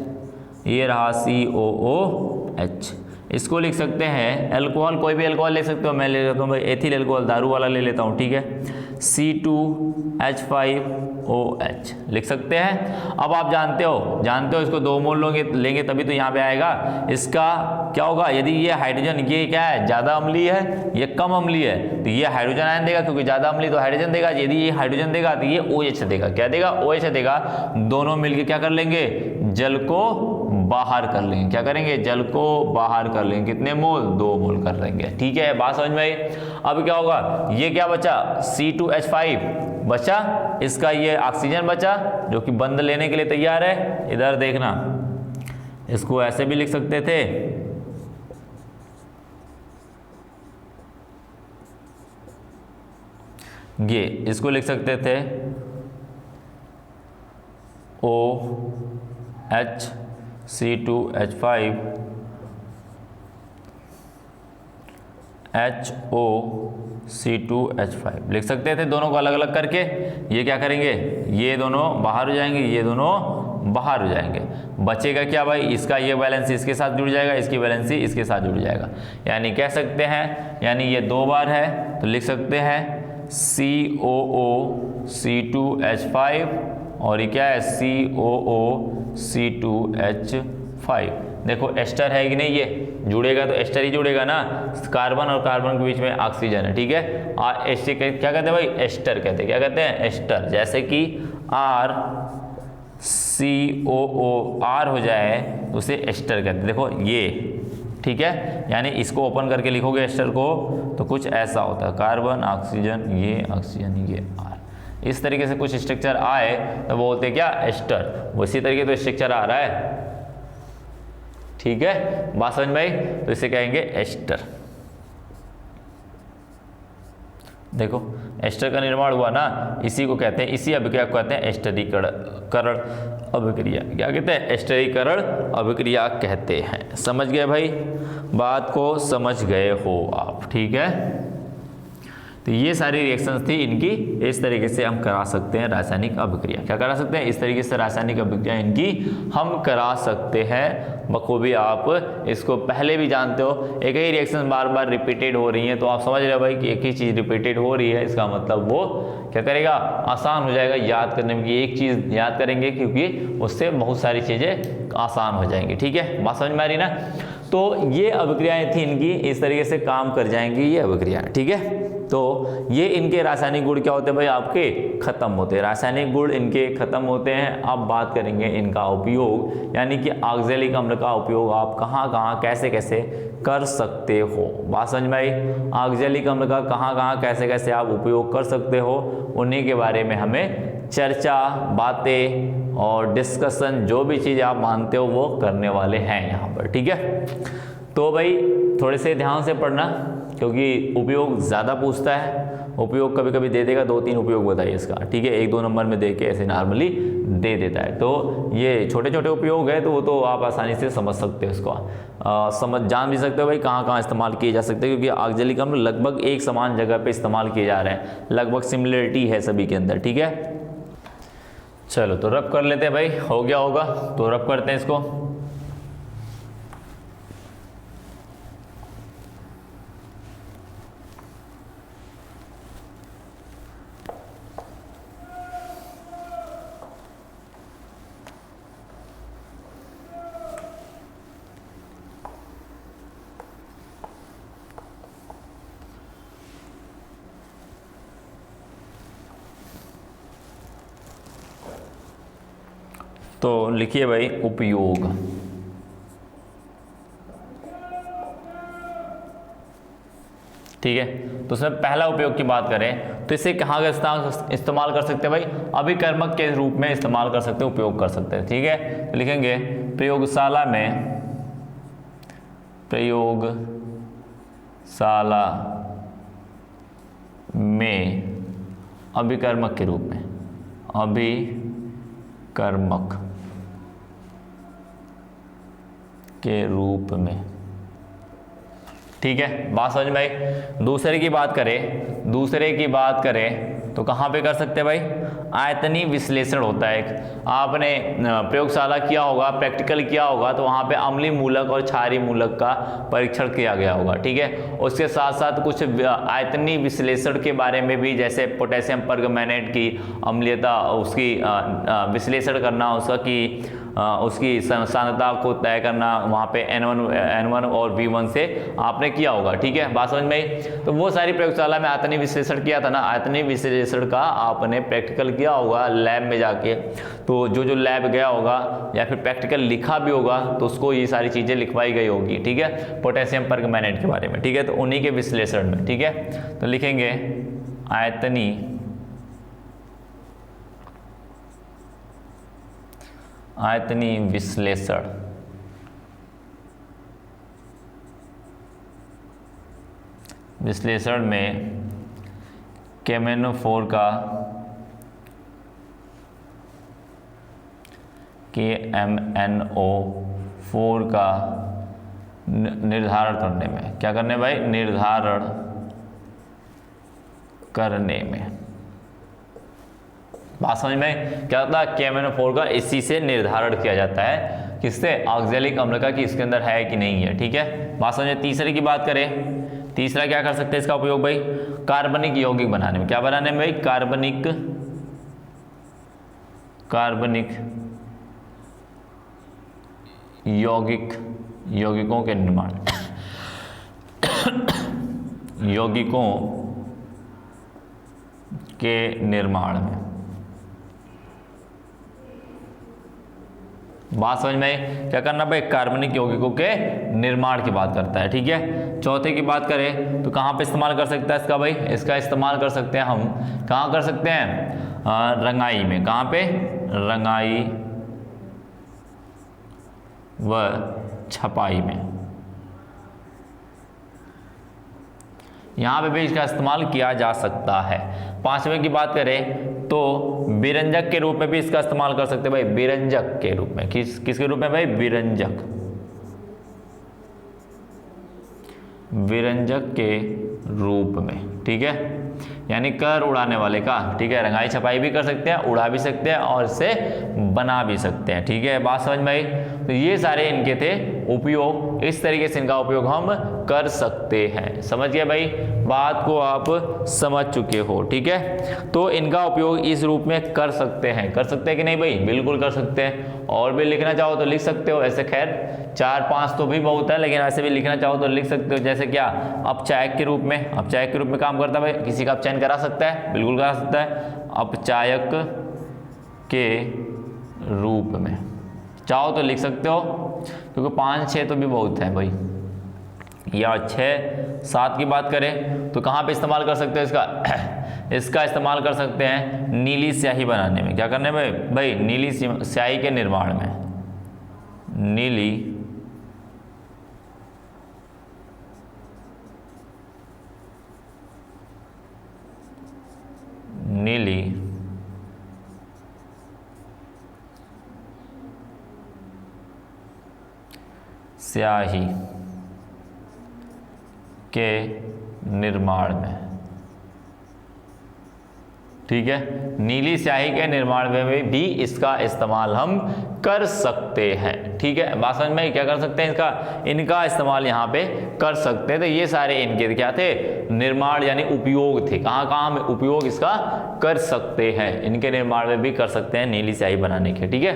A: ये रहा COOH। इसको लिख सकते हैं एल्कोहल, कोई भी एल्कोहल ले सकते हो। मैं ले लेता हूँ भाई एथिल एल्कोहल, दारू वाला ले लेता हूँ। ठीक है, C2H5OH लिख सकते हैं। अब आप जानते हो इसको 2 मोल लेंगे तभी तो यहाँ पे आएगा। इसका क्या होगा? यदि ये हाइड्रोजन, ये क्या है? ज़्यादा अम्लीय है, ये कम अम्लीय है, तो ये हाइड्रोजन आयन देगा, क्योंकि ज़्यादा अम्लीय तो हाइड्रोजन देगा। यदि ये हाइड्रोजन देगा तो ये OH देगा। क्या देगा? OH देगा। दोनों मिलकर क्या कर लेंगे? जल को बाहर कर लेंगे। क्या करेंगे? जल को बाहर कर लेंगे। कितने मोल? 2 मोल कर लेंगे। ठीक है, बात समझ में आई? अब क्या होगा? ये क्या बचा? C2H5 बचा, इसका ये ऑक्सीजन बचा जो कि बंद लेने के लिए तैयार है। इधर देखना, इसको ऐसे भी लिख सकते थे, ये इसको लिख सकते थे OH C2H5 HO C2H5 लिख सकते थे दोनों को अलग अलग करके। ये क्या करेंगे? ये दोनों बाहर हो जाएंगे, ये दोनों बाहर हो जाएंगे। बचेगा क्या भाई? इसका ये वैलेंसी इसके साथ जुड़ जाएगा, इसकी वैलेंसी इसके साथ जुड़ जाएगा। यानी कह सकते हैं, यानी ये 2 बार है तो लिख सकते हैं COO C2H5 और ये क्या है? COO C2H5। देखो एस्टर है कि नहीं? ये जुड़ेगा तो एस्टर ही जुड़ेगा ना, कार्बन और कार्बन के बीच में ऑक्सीजन है। ठीक है, एस्टर क्या कहते हैं भाई? एस्टर कहते हैं। क्या कहते हैं? एस्टर। जैसे कि RCOO R हो जाए तो उसे एस्टर कहते हैं। देखो ये, ठीक है, यानी इसको ओपन करके लिखोगे एस्टर को तो कुछ ऐसा होता है, कार्बन ऑक्सीजन, ये ऑक्सीजन, ये R। इस तरीके से कुछ स्ट्रक्चर आए तो वो बोलते हैं क्या? एस्टर। उसी तरीके तो स्ट्रक्चर आ रहा है। ठीक है, बात समझ में आई? तो इसे कहेंगे एस्टर। देखो एस्टर का निर्माण हुआ ना, इसी को कहते हैं, इसी अभिक्रिया को कहते हैं एस्टरीकरण अभिक्रिया। क्या कहते हैं? एस्टरीकरण अभिक्रिया कहते हैं। समझ गए भाई? बात को समझ गए हो आप? ठीक है, तो ये सारी रिएक्शंस थी इनकी। इस तरीके से हम करा सकते हैं रासायनिक अभिक्रिया। क्या करा सकते हैं? इस तरीके से रासायनिक अभिक्रिया इनकी हम करा सकते हैं बखूबी। आप इसको पहले भी जानते हो, एक ही रिएक्शन बार बार रिपीटेड हो रही है तो आप समझ रहे हो भाई कि एक ही चीज़ रिपीटेड हो रही है, इसका मतलब वो क्या करेगा? आसान हो जाएगा याद करने में, कि एक चीज़ याद करेंगे क्योंकि उससे बहुत सारी चीज़ें आसान हो जाएंगी। ठीक है, बात समझ में आ रही ना? तो ये अभिक्रियाएँ थी इनकी, इस तरीके से काम कर जाएंगी ये अभिक्रियाएँ। ठीक है, तो ये इनके रासायनिक गुण क्या होते हैं भाई? आपके खत्म होते हैं। रासायनिक गुण इनके खत्म होते हैं। अब बात करेंगे इनका उपयोग, यानी कि ऑक्जेलिक अम्ल का उपयोग आप कहाँ कहाँ कैसे कैसे कर सकते हो। बात समझ में आई? ऑक्जेलिक अम्ल का कहाँ कहाँ कैसे कैसे आप उपयोग कर सकते हो, उन्हीं के बारे में हमें चर्चा, बातें और डिस्कशन, जो भी चीज़ आप मानते हो वो करने वाले हैं यहाँ पर। ठीक है, तो भाई थोड़े से ध्यान से पढ़ना, क्योंकि उपयोग ज़्यादा पूछता है। उपयोग कभी कभी दे देगा, 2-3 उपयोग बताइए इसका। ठीक है, 1-2 नंबर में दे के ऐसे नॉर्मली दे देता है। तो ये छोटे छोटे उपयोग है तो वो तो आप आसानी से समझ सकते हो, इसको जान भी सकते हो भाई कहाँ कहाँ इस्तेमाल किए जा सकते हैं, क्योंकि ऑक्जेलिक अम्ल लगभग एक समान जगह पे इस्तेमाल किए जा रहे हैं, लगभग सिमिलरिटी है सभी के अंदर। ठीक है, चलो तो रब कर लेते हैं भाई। हो गया होगा तो रब करते हैं इसको। तो लिखिए भाई उपयोग। ठीक है। तो उसमें पहला उपयोग की बात करें तो इसे कहाँ का इस्तेमाल कर सकते हैं भाई, अभिकर्मक के रूप में इस्तेमाल कर सकते हैं, उपयोग कर सकते हैं। ठीक है, तो लिखेंगे प्रयोगशाला में अभिकर्मक के रूप में, अभिकर्मक के रूप में। ठीक है, बात समझ में आई। दूसरे की बात करें तो कहाँ पे कर सकते हैं भाई, आयतनीय विश्लेषण होता है एक। आपने प्रयोगशाला किया होगा, प्रैक्टिकल किया होगा, तो वहाँ पे अम्लीय मूलक और क्षारीय मूलक का परीक्षण किया गया होगा। ठीक है, उसके साथ साथ कुछ आयतनीय विश्लेषण के बारे में भी, जैसे पोटेशियम परमैंगनेट की अम्लीयता, उसकी विश्लेषण करना, उसकी सांद्रता को तय करना, वहाँ पे N1 और V1 से आपने किया होगा। ठीक है, बात समझ में आई। तो वो सारी प्रयोगशाला में आयतनीय विश्लेषण किया था ना, आयतनीय विश्लेषण का आपने प्रैक्टिकल किया होगा लैब में जाके। तो जो लैब गया होगा या फिर प्रैक्टिकल लिखा भी होगा तो उसको ये सारी चीज़ें लिखवाई गई होगी। ठीक है, पोटेशियम परमैंगनेट के बारे में। ठीक है, तो उन्हीं के विश्लेषण में। ठीक है, तो लिखेंगे आयतनीय विश्लेषण में KMnO4 का निर्धारण करने में, क्या करने भाई, निर्धारण करने में। बात समझ में, क्या होता है, KMnO4 का इसी से निर्धारण किया जाता है, किससे, ऑक्जेलिक अम्ल का, कि इसके अंदर है कि नहीं है। ठीक है, बात समझ में। तीसरे की बात करें, तीसरा क्या कर सकते हैं इसका उपयोग भाई, कार्बनिक यौगिक बनाने में। क्या बनाने में भाई, कार्बनिक यौगिकों के निर्माण यौगिकों के निर्माण में। बात समझ में, क्या करना भाई, कार्बनिक यौगिकों के निर्माण की बात करता है। ठीक है, चौथे की बात करें तो कहाँ पे इस्तेमाल कर सकता है इसका भाई, इसका इस्तेमाल कर सकते हैं हम, कहाँ कर सकते हैं, रंगाई में। कहाँ पे, रंगाई व छपाई में। यहाँ पे भी इसका इस्तेमाल किया जा सकता है। पांचवें की बात करें तो विरंजक के रूप में भी इसका इस्तेमाल कर सकते हैं भाई, विरंजक के रूप में। किसके रूप में भाई, विरंजक के रूप में। ठीक है, यानी कर उड़ाने वाले का। ठीक है, रंगाई छपाई भी कर सकते हैं, उड़ा भी सकते हैं और इसे बना भी सकते हैं। ठीक है, बात समझ में आई। तो ये सारे इनके थे उपयोग, इस तरीके से इनका उपयोग हम कर सकते हैं। समझ गए भाई, बात को आप समझ चुके हो। ठीक है, तो इनका उपयोग इस रूप में कर सकते हैं कि नहीं भाई, बिल्कुल कर सकते हैं। और भी लिखना चाहो तो लिख सकते हो, ऐसे खैर 4-5 तो भी बहुत है, लेकिन ऐसे भी लिखना चाहो तो लिख सकते हो। जैसे क्या, अपचायक के रूप में काम करता है भाई, किसी का अपचयन करा सकता है, बिल्कुल करा सकता है, अपचायक के रूप में। चाहो तो लिख सकते हो, क्योंकि 5-6 तो भी बहुत है भाई। या 6-7 की बात करें तो कहाँ पे इस्तेमाल कर सकते हो इसका इस्तेमाल कर सकते हैं नीली स्याही बनाने में। क्या करने में भाई, नीली स्याही के निर्माण में। नीली स्याही के निर्माण में। ठीक है, नीली स्याही के निर्माण में भी इसका इस्तेमाल हम कर सकते हैं। ठीक है, बात समझ में, क्या कर सकते हैं इनका इस्तेमाल यहाँ पे कर सकते हैं। तो ये सारे इनके क्या थे, निर्माण यानी उपयोग थे। कहाँ हम उपयोग इसका कर सकते हैं, इनके निर्माण में भी कर सकते हैं नीली स्याही बनाने के। ठीक है,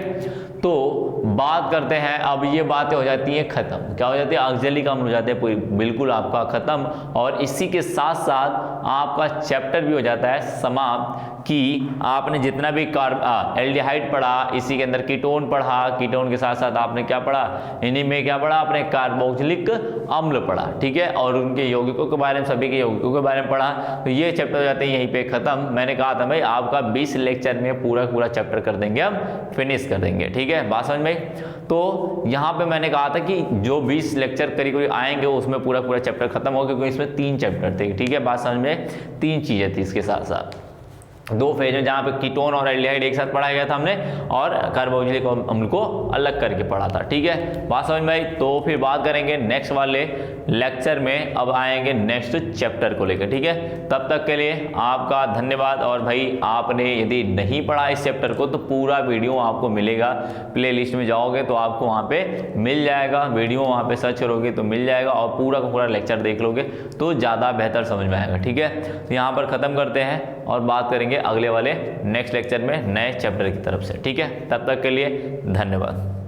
A: तो बात करते हैं, अब ये बातें हो जाती हैं खत्म। क्या हो जाती है, ऑक्जेलिक अम्ल हो जाते हैं बिल्कुल आपका खत्म, और इसी के साथ साथ आपका चैप्टर भी हो जाता है समाप्त। कि आपने जितना भी एल्डिहाइड पढ़ा, इसी के अंदर कीटोन पढ़ा, कीटोन के साथ साथ आपने क्या पढ़ा, इन्हीं में क्या पढ़ा, आपने कार्बोक्सिलिक अम्ल पढ़ा, ठीक है, और उनके यौगिकों के बारे में, सभी के यौगिकों के बारे में पढ़ा। तो ये चैप्टर हो जाते हैं यहीं पे खत्म। मैंने कहा था भाई आपका 20 लेक्चर में पूरा चैप्टर कर देंगे, हम फिनिश कर देंगे, ठीक है, बात समझ में। तो यहाँ पे मैंने कहा था कि जो 20 लेक्चर करीब आएंगे उसमें पूरा चैप्टर खत्म हो, क्योंकि इसमें 3 चैप्टर थे, ठीक है, बात समझ में, 3 चीजें थी इसके साथ साथ, 2 फेज में, जहाँ पे कीटोन और एल्डिहाइड एक साथ पढ़ाया गया था हमने, और कार्बोक्सिलिक अम्ल को अलग करके पढ़ा था, ठीक है, बात समझ में आई। तो फिर बात करेंगे नेक्स्ट वाले लेक्चर में, अब आएंगे नेक्स्ट चैप्टर को लेकर, ठीक है। तब तक के लिए आपका धन्यवाद। और भाई आपने यदि नहीं पढ़ा इस चैप्टर को तो पूरा वीडियो आपको मिलेगा, प्ले लिस्ट में जाओगे तो आपको वहाँ पे मिल जाएगा, वीडियो वहाँ पे सर्च करोगे तो मिल जाएगा, और पूरा का पूरा लेक्चर देख लोगे तो ज़्यादा बेहतर समझ में आएगा, ठीक है। तो यहाँ पर ख़त्म करते हैं और बात करेंगे अगले वाले नेक्स्ट लेक्चर में नए चैप्टर की तरफ से, ठीक है। तब तक के लिए धन्यवाद।